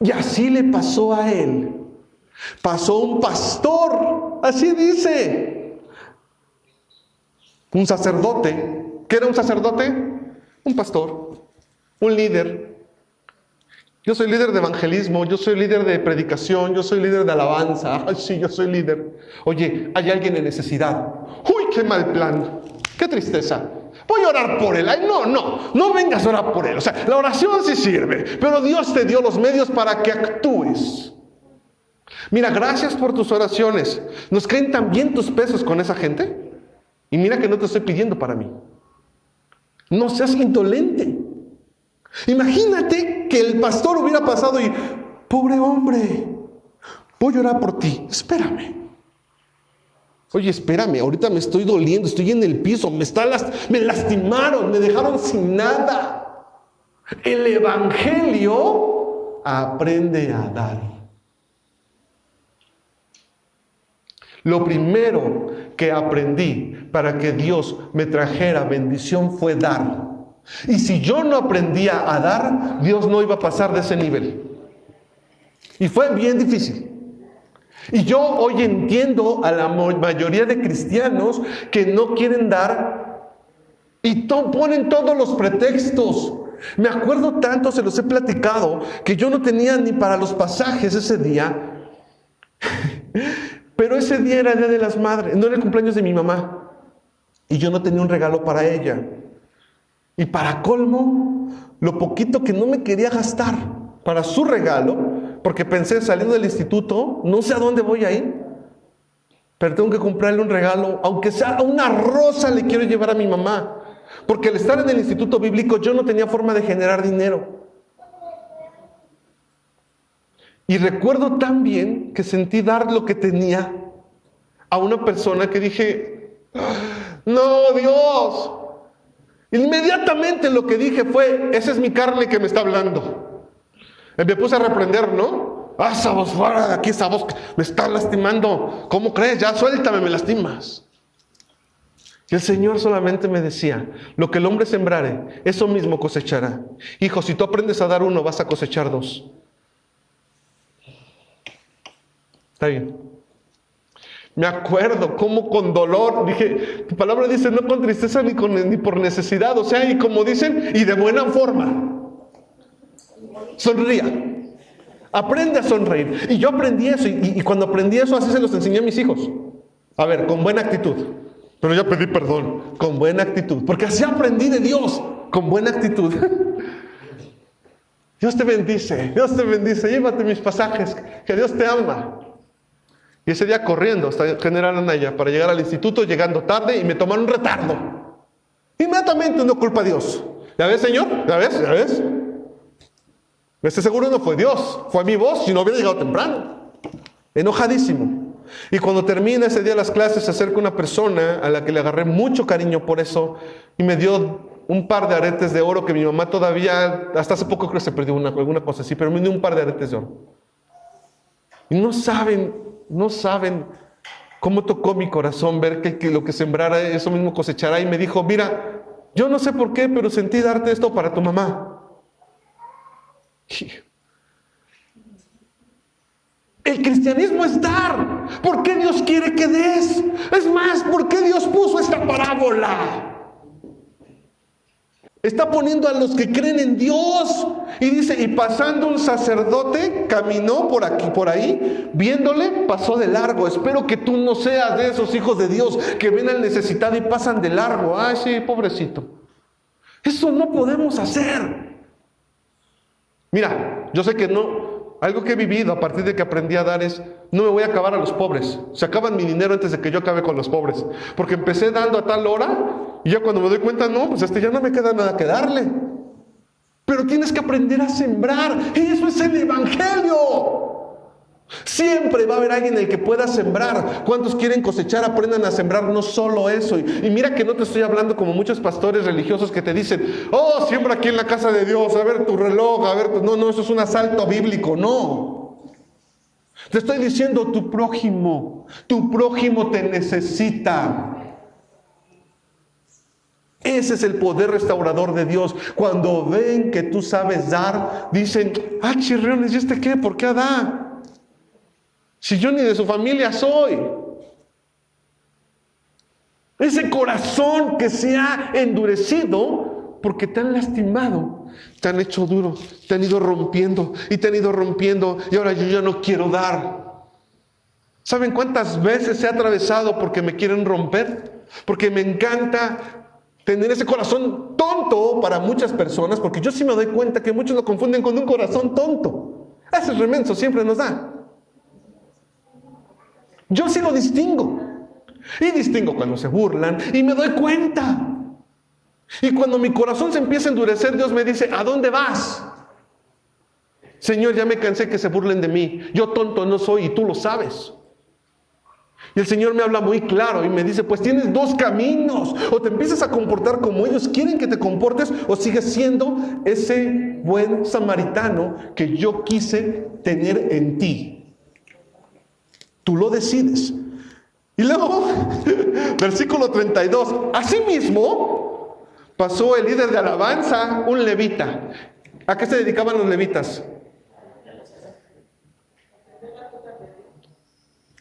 [SPEAKER 1] Y así le pasó a él. Pasó un pastor, así dice. Un sacerdote. ¿Qué era un sacerdote? Un pastor, un líder. Yo soy líder de evangelismo, yo soy líder de predicación, yo soy líder de alabanza. Ay, sí, yo soy líder. Oye, hay alguien en necesidad. Uy, qué mal plan, qué tristeza. Voy a orar por él. Ay, no vengas a orar por él. O sea, la oración sí sirve, pero Dios te dio los medios para que actúes. Mira, gracias por tus oraciones. ¿Nos caen tan bien tus pesos con esa gente? Y mira que no te estoy pidiendo para mí. No seas indolente. Imagínate que el pastor hubiera pasado y, pobre hombre, voy a orar por ti. Espérame. Oye, espérame, ahorita me estoy doliendo, estoy en el piso, me lastimaron, me dejaron sin nada. El evangelio aprende a dar. Lo primero que aprendí para que Dios me trajera bendición fue dar. Y si yo no aprendía a dar, Dios no iba a pasar de ese nivel. Y fue bien difícil. Y yo hoy entiendo a la mayoría de cristianos que no quieren dar y ponen todos los pretextos. Me acuerdo tanto, se los he platicado, que yo no tenía ni para los pasajes ese día. Pero ese día era el Día de las Madres, no era el cumpleaños de mi mamá. Y yo no tenía un regalo para ella. Y para colmo, lo poquito que no me quería gastar para su regalo, porque pensé saliendo del instituto, no sé a dónde voy a ir, pero tengo que comprarle un regalo, aunque sea una rosa le quiero llevar a mi mamá. Porque al estar en el instituto bíblico yo no tenía forma de generar dinero. Y recuerdo tan bien que sentí dar lo que tenía a una persona que dije, no, Dios. Inmediatamente lo que dije fue, esa es mi carne que me está hablando. Y me puse a reprender, ¿no? Esa voz fuera de aquí, esa voz me está lastimando. ¿Cómo crees? Ya suéltame, me lastimas. Y el Señor solamente me decía, lo que el hombre sembrare, eso mismo cosechará. Hijo, si tú aprendes a dar uno, vas a cosechar dos. Está bien. Me acuerdo cómo con dolor, dije, tu palabra dice, no con tristeza ni por necesidad, o sea, y como dicen, y de buena forma. Sonría. Aprende a sonreír. Y yo aprendí eso, y cuando aprendí eso, así se los enseñé a mis hijos. A ver, con buena actitud. Pero ya pedí perdón, con buena actitud. Porque así aprendí de Dios, con buena actitud. Dios te bendice, llévate mis pasajes, que Dios te ama. Y ese día corriendo hasta General Anaya para llegar al instituto, llegando tarde y me tomaron un retardo. Inmediatamente no culpa a Dios. ¿Ya ves, Señor? ¿Ya ves? ¿Ya ves? Este seguro no fue Dios, fue mi voz, si no hubiera llegado temprano. Enojadísimo. Y cuando termina ese día las clases, se acerca una persona a la que le agarré mucho cariño por eso y me dio un par de aretes de oro que mi mamá todavía, hasta hace poco creo que se perdió alguna cosa así, pero me dio un par de aretes de oro. Y no saben cómo tocó mi corazón ver que lo que sembrara, eso mismo cosechará. Y me dijo, mira, yo no sé por qué, pero sentí darte esto para tu mamá. El cristianismo es dar. ¿Por qué Dios quiere que des? Es más, ¿por qué Dios puso esta parábola? Está poniendo a los que creen en Dios. Y dice, y pasando un sacerdote, caminó por aquí, por ahí, viéndole, pasó de largo. Espero que tú no seas de esos hijos de Dios que ven al necesitado y pasan de largo. Ay, sí, pobrecito. Eso no podemos hacer. Mira, yo sé que no, algo que he vivido a partir de que aprendí a dar es, no me voy a acabar a los pobres. Se acaban mi dinero antes de que yo acabe con los pobres. Porque empecé dando a tal hora y ya cuando me doy cuenta, no, pues ya no me queda nada que darle. Pero tienes que aprender a sembrar. Eso es el evangelio. Siempre va a haber alguien en el que pueda sembrar. ¿Cuántos quieren cosechar? Aprendan a sembrar, no solo eso. Y mira que no te estoy hablando como muchos pastores religiosos que te dicen, oh, siembra aquí en la casa de Dios, a ver tu reloj, a ver no, eso es un asalto bíblico, no. Te estoy diciendo, tu prójimo te necesita. Ese es el poder restaurador de Dios. Cuando ven que tú sabes dar, dicen, ah, chirriones, ¿y este qué? ¿Por qué da? Si yo ni de su familia soy. Ese corazón que se ha endurecido porque te han lastimado, te han hecho duro, te han ido rompiendo y ahora yo ya no quiero dar. ¿Saben cuántas veces he atravesado porque me quieren romper? Porque me encanta tener ese corazón tonto para muchas personas, porque yo sí me doy cuenta que muchos lo confunden con un corazón tonto. Ese remenso siempre nos da. Yo sí lo distingo. Y distingo cuando se burlan y me doy cuenta. Y cuando mi corazón se empieza a endurecer, Dios me dice, ¿a dónde vas? Señor, ya me cansé que se burlen de mí. Yo tonto no soy y tú lo sabes. Y el Señor me habla muy claro y me dice, pues tienes dos caminos. O te empiezas a comportar como ellos quieren que te comportes, o sigues siendo ese buen samaritano que yo quise tener en ti. Tú lo decides. Y luego, versículo 32, asimismo, pasó el líder de alabanza, un levita. ¿A qué se dedicaban los levitas?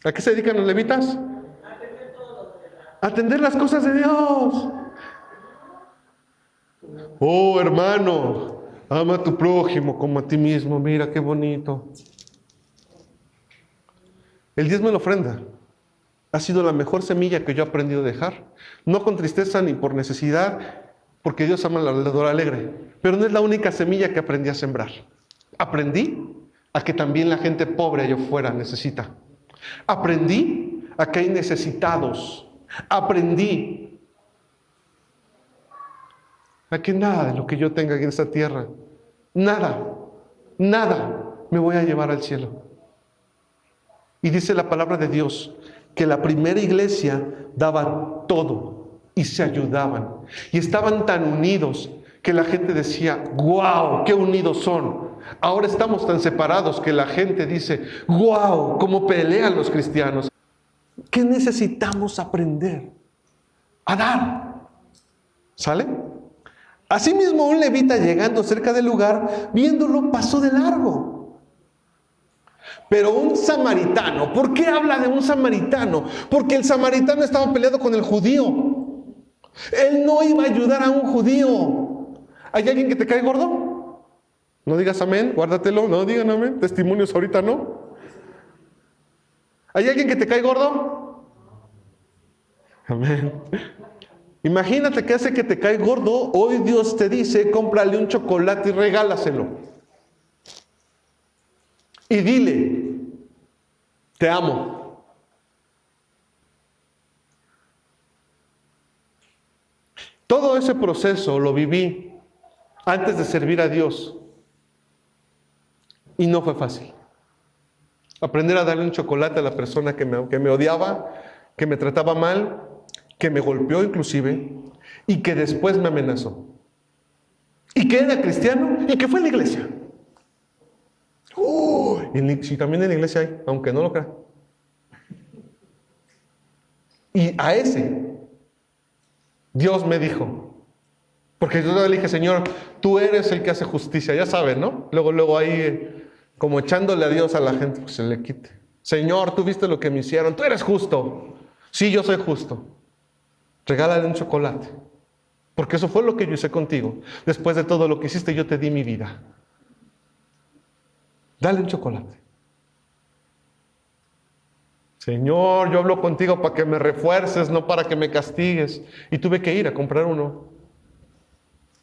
[SPEAKER 1] ¿A qué se dedican los levitas? A atender las cosas de Dios. Oh, hermano, ama a tu prójimo como a ti mismo. Mira qué bonito. El diezmo y la ofrenda ha sido la mejor semilla que yo he aprendido a dejar. No con tristeza ni por necesidad, porque Dios ama al dador alegre. Pero no es la única semilla que aprendí a sembrar. Aprendí a que también la gente pobre allá afuera necesita. Aprendí a que hay necesitados. Aprendí a que nada de lo que yo tenga aquí en esta tierra, nada me voy a llevar al cielo. Y dice la palabra de Dios que la primera iglesia daba todo y se ayudaban. Y estaban tan unidos que la gente decía, ¡guau! ¡Qué unidos son! Ahora estamos tan separados que la gente dice, ¡guau! ¿Cómo pelean los cristianos? ¿Qué necesitamos aprender? A dar. ¿Sale? Asimismo, un levita llegando cerca del lugar, viéndolo, pasó de largo. Pero un samaritano, ¿por qué habla de un samaritano? Porque el samaritano estaba peleado con el judío. Él no iba a ayudar a un judío. ¿Hay alguien que te cae gordo? No digas amén, guárdatelo, no digan amén. Testimonios ahorita no. ¿Hay alguien que te cae gordo? Amén. Imagínate que hace que te cae gordo. Hoy Dios te dice, cómprale un chocolate y regálaselo. Y dile, te amo. Todo ese proceso lo viví antes de servir a Dios. Y no fue fácil. Aprender a darle un chocolate a la persona que me odiaba, que me trataba mal, que me golpeó inclusive, y que después me amenazó. Y que era cristiano y que fue a la iglesia. Y también en la iglesia hay, aunque no lo crea. Y a ese Dios me dijo, porque yo le dije, Señor, tú eres el que hace justicia, ya sabes, ¿no? Luego ahí, como echándole a Dios a la gente, pues se le quite. Señor, tú viste lo que me hicieron, tú eres justo. Sí, yo soy justo. Regálale un chocolate, porque eso fue lo que yo hice contigo. Después de todo lo que hiciste, yo te di mi vida. Dale un chocolate. Señor, yo hablo contigo para que me refuerces, no para que me castigues. Y tuve que ir a comprar uno.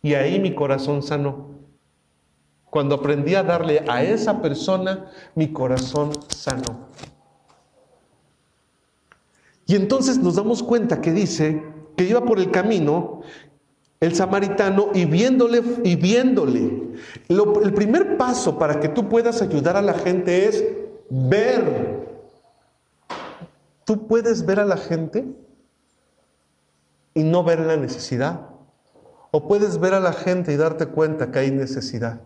[SPEAKER 1] Y ahí mi corazón sanó. Cuando aprendí a darle a esa persona, mi corazón sanó. Y entonces nos damos cuenta que dice que iba por el camino el samaritano y viéndole. El primer paso para que tú puedas ayudar a la gente es ver. ¿Tú puedes ver a la gente y no ver la necesidad? ¿O puedes ver a la gente y darte cuenta que hay necesidad?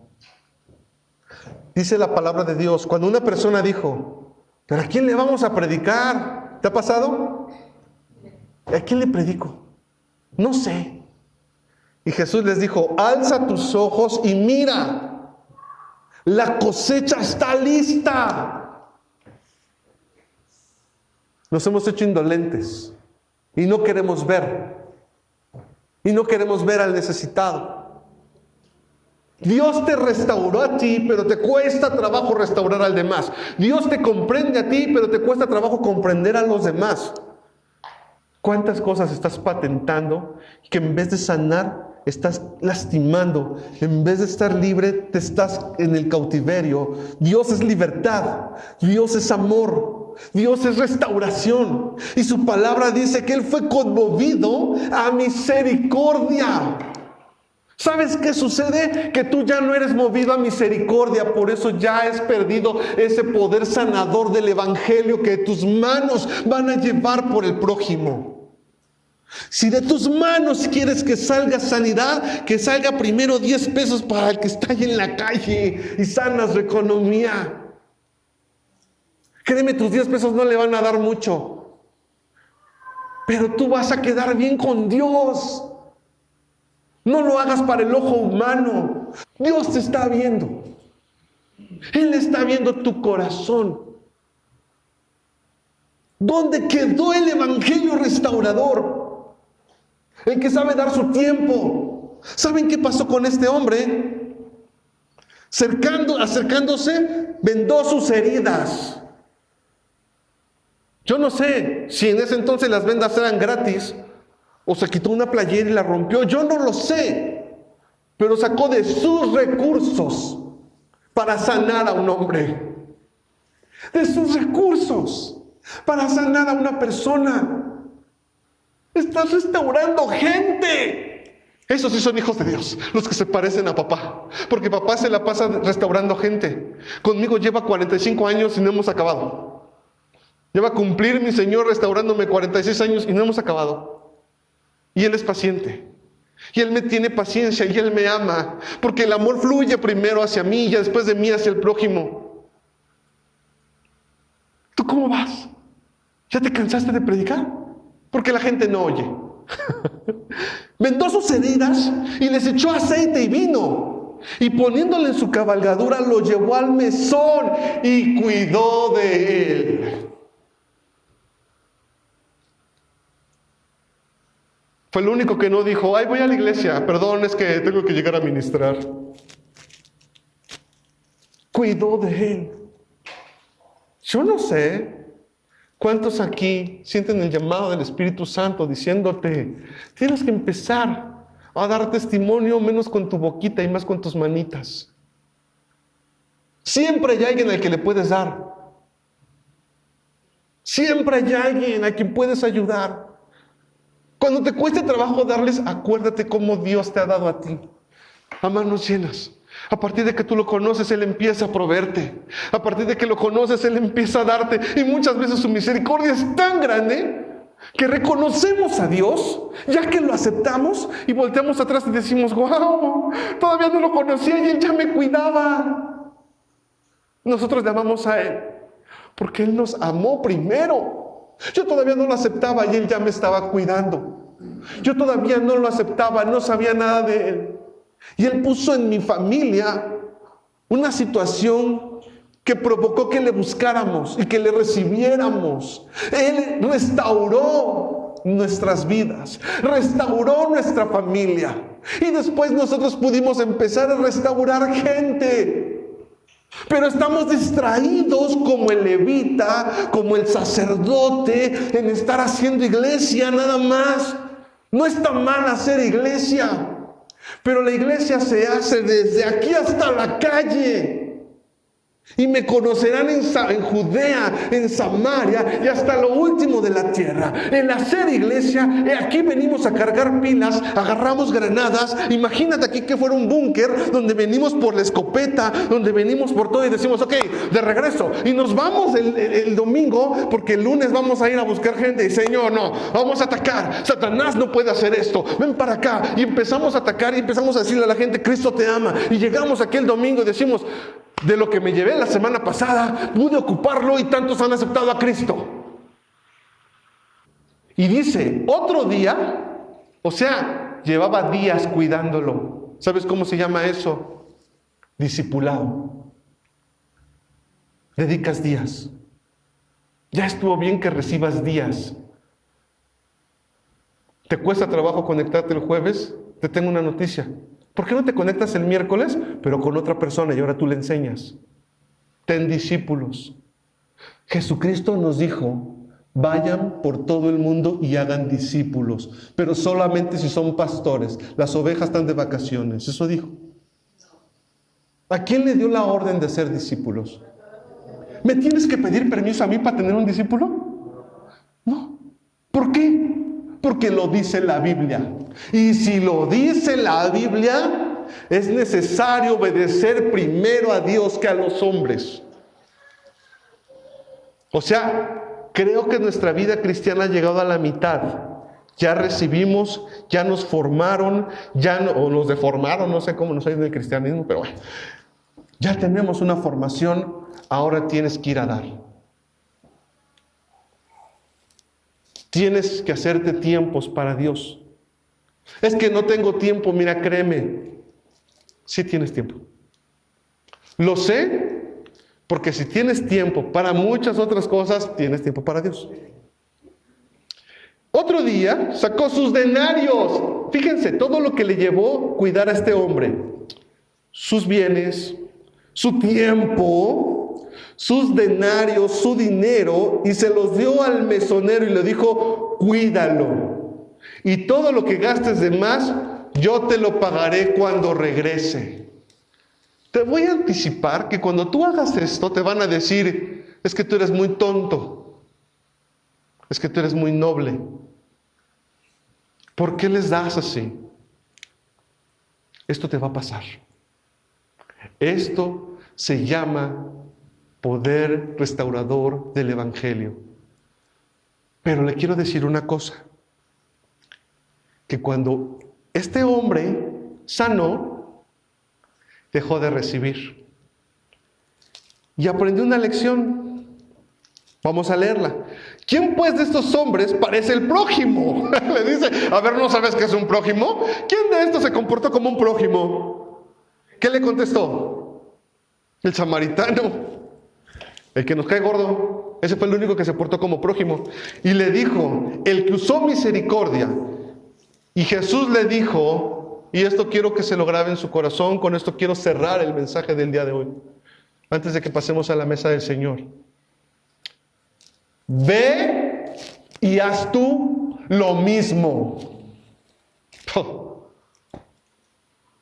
[SPEAKER 1] Dice la palabra de Dios, cuando una persona dijo, ¿pero a quién le vamos a predicar? ¿Te ha pasado? ¿A quién le predico? No sé. Y Jesús les dijo, alza tus ojos y mira, la cosecha está lista. Nos hemos hecho indolentes y no queremos ver. Y no queremos ver al necesitado. Dios te restauró a ti, pero te cuesta trabajo restaurar al demás. Dios te comprende a ti, pero te cuesta trabajo comprender a los demás. ¿Cuántas cosas estás patentando que en vez de sanar, estás lastimando? En vez de estar libre, te estás en el cautiverio. Dios es libertad. Dios es amor. Dios es restauración. Y su palabra dice que Él fue conmovido a misericordia. ¿Sabes qué sucede? Que tú ya no eres movido a misericordia, por eso ya has perdido ese poder sanador del Evangelio que tus manos van a llevar por el prójimo. Si de tus manos quieres que salga sanidad, que salga primero 10 pesos para el que está ahí en la calle y sanas su economía. Créeme, tus 10 pesos no le van a dar mucho, pero tú vas a quedar bien con Dios. No lo hagas para el ojo humano. Dios te está viendo. Él está viendo tu corazón. ¿Dónde quedó el evangelio restaurador? El que sabe dar su tiempo. ¿Saben qué pasó con este hombre? Acercándose, vendó sus heridas. Yo no sé si en ese entonces las vendas eran gratis o se quitó una playera y la rompió. Yo no lo sé. Pero sacó de sus recursos para sanar a un hombre. De sus recursos para sanar a una persona. Estás restaurando gente. Esos sí son hijos de Dios, los que se parecen a papá. Porque papá se la pasa restaurando gente. Conmigo lleva 45 años y no hemos acabado. Lleva a cumplir mi Señor restaurándome 46 años y no hemos acabado. Y Él es paciente. Y Él me tiene paciencia y Él me ama. Porque el amor fluye primero hacia mí y después de mí hacia el prójimo. ¿Tú cómo vas? ¿Ya te cansaste de predicar? Porque la gente no oye. Vendó sus heridas y les echó aceite y vino. Y poniéndole en su cabalgadura lo llevó al mesón y cuidó de él. Fue el único que no dijo, ay, voy a la iglesia, perdón, es que tengo que llegar a ministrar. Cuidó de él. Yo no sé cuántos aquí sienten el llamado del Espíritu Santo diciéndote, tienes que empezar a dar testimonio menos con tu boquita y más con tus manitas. Siempre hay alguien al que le puedes dar. Siempre hay alguien a quien puedes ayudar. Cuando te cueste trabajo darles, acuérdate cómo Dios te ha dado a ti. A manos llenas. A partir de que tú lo conoces, Él empieza a proveerte. A partir de que lo conoces, Él empieza a darte. Y muchas veces su misericordia es tan grande que reconocemos a Dios, ya que lo aceptamos y volteamos atrás y decimos, wow, todavía no lo conocía y Él ya me cuidaba. Nosotros le amamos a Él porque Él nos amó primero. Yo todavía no lo aceptaba y Él ya me estaba cuidando. Yo todavía no lo aceptaba, no sabía nada de Él. Y Él puso en mi familia una situación que provocó que le buscáramos y que le recibiéramos. Él restauró nuestras vidas, restauró nuestra familia. Y después nosotros pudimos empezar a restaurar gente. Pero estamos distraídos como el levita, como el sacerdote, en estar haciendo iglesia nada más. No está mal hacer iglesia, pero la iglesia se hace desde aquí hasta la calle. Y me conocerán en Judea, en Samaria y hasta lo último de la tierra. El hacer iglesia, aquí venimos a cargar pilas, agarramos granadas. Imagínate aquí que fuera un búnker donde venimos por la escopeta, donde venimos por todo y decimos, ok, de regreso. Y nos vamos el domingo porque el lunes vamos a ir a buscar gente. Y Señor, no, vamos a atacar. Satanás no puede hacer esto. Ven para acá. Y empezamos a atacar y empezamos a decirle a la gente, Cristo te ama. Y llegamos aquí el domingo y decimos, de lo que me llevé la semana pasada, pude ocuparlo y tantos han aceptado a Cristo. Y dice, otro día, o sea, llevaba días cuidándolo. ¿Sabes cómo se llama eso? Discipulado. Dedicas días. Ya estuvo bien que recibas días. ¿Te cuesta trabajo conectarte el jueves? Te tengo una noticia. ¿Por qué no te conectas el miércoles, pero con otra persona y ahora tú le enseñas? Ten discípulos. Jesucristo nos dijo, vayan por todo el mundo y hagan discípulos, pero solamente si son pastores. Las ovejas están de vacaciones, eso dijo. ¿A quién le dio la orden de ser discípulos? ¿Me tienes que pedir permiso a mí para tener un discípulo? No. ¿Por qué? Porque lo dice la Biblia. Y si lo dice la Biblia, es necesario obedecer primero a Dios que a los hombres. O sea, creo que nuestra vida cristiana ha llegado a la mitad. Ya recibimos, ya nos formaron, o nos deformaron, no sé cómo nos ha ido el cristianismo, pero bueno. Ya tenemos una formación, ahora tienes que ir a dar. Tienes que hacerte tiempos para Dios. Es que no tengo tiempo, mira, créeme. Sí tienes tiempo. Lo sé, porque si tienes tiempo para muchas otras cosas, tienes tiempo para Dios. Otro día sacó sus denarios. Fíjense, todo lo que le llevó cuidar a este hombre. Sus bienes, su tiempo, sus denarios, su dinero, y se los dio al mesonero y le dijo, cuídalo. Y todo lo que gastes de más, yo te lo pagaré cuando regrese. Te voy a anticipar que cuando tú hagas esto, te van a decir, es que tú eres muy tonto. Es que tú eres muy noble. ¿Por qué les das así? Esto te va a pasar. Esto se llama poder restaurador del Evangelio. Pero le quiero decir una cosa. Que cuando este hombre sanó, dejó de recibir. Y aprendió una lección. Vamos a leerla. ¿Quién pues de estos hombres parece el prójimo? Le dice, a ver, ¿no sabes qué es un prójimo? ¿Quién de estos se comportó como un prójimo? ¿Qué le contestó? El samaritano, el que nos cae gordo. Ese fue el único que se portó como prójimo. Y le dijo, el que usó misericordia. Y Jesús le dijo, y esto quiero que se lo grabe en su corazón, con esto quiero cerrar el mensaje del día de hoy, antes de que pasemos a la mesa del Señor. Ve y haz tú lo mismo.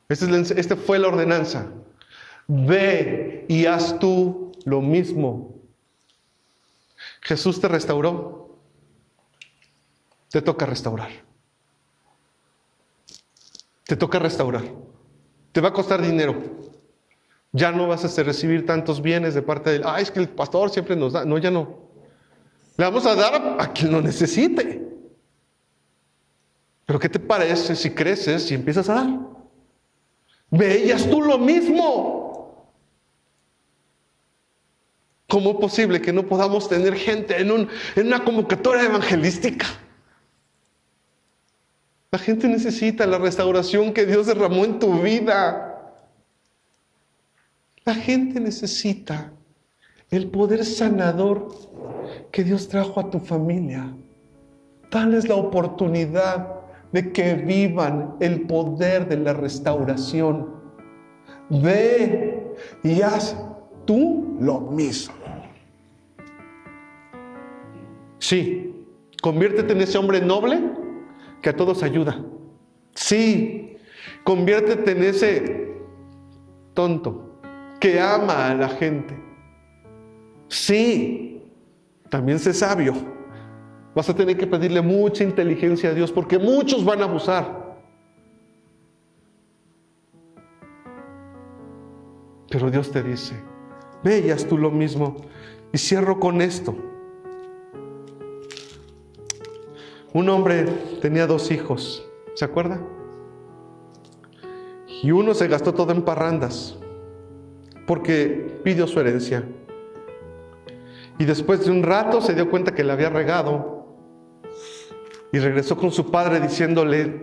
[SPEAKER 1] Esta fue la ordenanza. Ve y haz tú lo mismo. Jesús te restauró. Te toca restaurar. Te toca restaurar. Te va a costar dinero. Ya no vas a recibir tantos bienes de parte de él. Es que el pastor siempre nos da. No, ya no. Le vamos a dar a quien lo necesite. Pero ¿qué te parece si creces y empiezas a dar? Ve y haz tú lo mismo. ¿Cómo es posible que no podamos tener gente en una convocatoria evangelística? La gente necesita la restauración que Dios derramó en tu vida. La gente necesita el poder sanador que Dios trajo a tu familia. Dales la oportunidad de que vivan el poder de la restauración. Ve y haz tú lo mismo. Sí, conviértete en ese hombre noble que a todos ayuda. Sí, conviértete en ese tonto que ama a la gente. Sí, también sé sabio. Vas a tener que pedirle mucha inteligencia a Dios porque muchos van a abusar. Pero Dios te dice, ve y haz tú lo mismo. Y cierro con esto. Un hombre tenía 2 hijos, ¿se acuerda? Y uno se gastó todo en parrandas porque pidió su herencia. Y después de un rato se dio cuenta que le había regado. Y regresó con su padre diciéndole,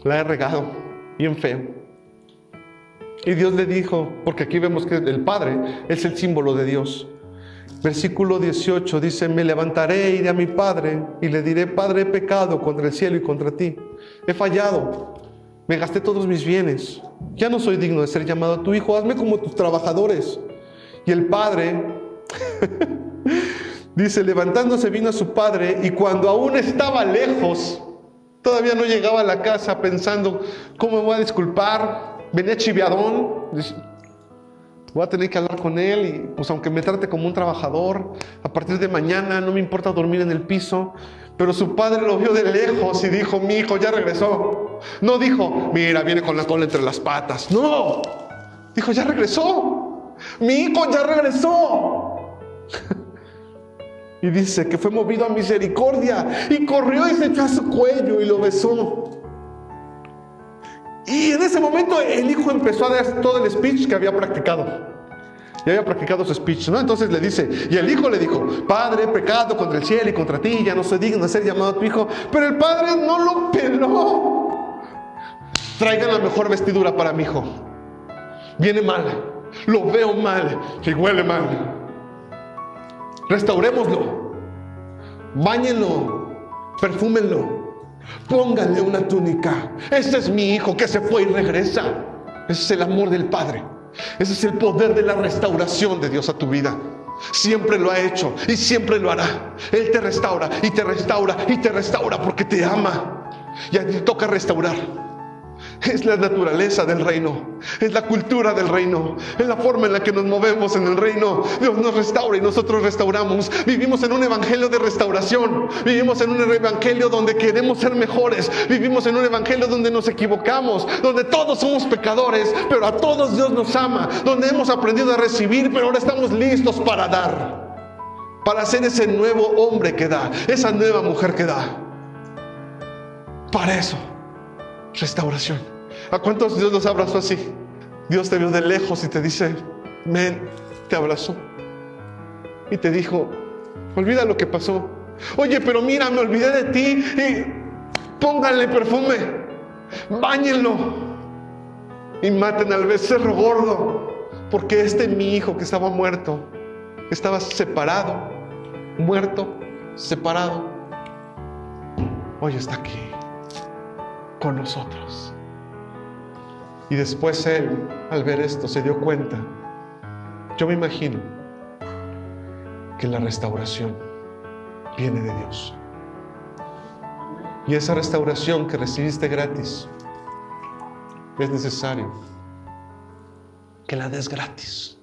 [SPEAKER 1] la he regado, bien feo. Y Dios le dijo, porque aquí vemos que el padre es el símbolo de Dios. Versículo 18 dice, me levantaré e iré a mi padre y le diré, Padre, he pecado contra el cielo y contra ti. He fallado, me gasté todos mis bienes. Ya no soy digno de ser llamado tu hijo, hazme como tus trabajadores. Y el padre, dice, levantándose vino a su padre y cuando aún estaba lejos, todavía no llegaba a la casa pensando, ¿cómo me voy a disculpar? Venía chiviadón. voy a tener que hablar con él y pues aunque me trate como un trabajador, a partir de mañana no me importa dormir en el piso. Pero su padre lo vio de lejos y dijo, mi hijo ya regresó. No dijo, mira, viene con la cola entre las patas. No, dijo, ya regresó. Mi hijo ya regresó. Y dice que fue movido a misericordia y corrió y se echó a su cuello y lo besó. Y en ese momento el hijo empezó a dar todo el speech que había practicado. Ya había practicado su speech, ¿no? Entonces le dice, y el hijo le dijo, Padre, he pecado contra el cielo y contra ti, ya no soy digno de ser llamado tu hijo. Pero el padre no lo peló. Traigan la mejor vestidura para mi hijo. Viene mal, lo veo mal y huele mal. Restaurémoslo, báñenlo, perfúmenlo, pónganle una túnica. Ese es mi hijo que se fue y regresa. Ese es el amor del Padre. Ese es el poder de la restauración de Dios a tu vida. Siempre lo ha hecho y siempre lo hará. Él te restaura y te restaura y te restaura porque te ama. Y a ti te toca restaurar. Es la naturaleza del reino, es la cultura del reino, es la forma en la que nos movemos en el reino. Dios nos restaura y nosotros restauramos. Vivimos en un evangelio de restauración, vivimos en un evangelio donde queremos ser mejores, vivimos en un evangelio donde nos equivocamos, donde todos somos pecadores, pero a todos Dios nos ama, donde hemos aprendido a recibir, pero ahora estamos listos para dar, para ser ese nuevo hombre que da, esa nueva mujer que da. Para eso, restauración. ¿A cuántos Dios los abrazó así? Dios te vio de lejos y te dice, ven, te abrazó. Y te dijo, olvida lo que pasó. Oye, pero mira, me olvidé de ti. Y pónganle perfume, báñenlo y maten al becerro gordo. Porque mi hijo que estaba muerto, estaba separado, muerto, separado, hoy está aquí con nosotros. Y después él, al ver esto, se dio cuenta. Yo me imagino que la restauración viene de Dios. Y esa restauración que recibiste gratis, es necesario que la des gratis.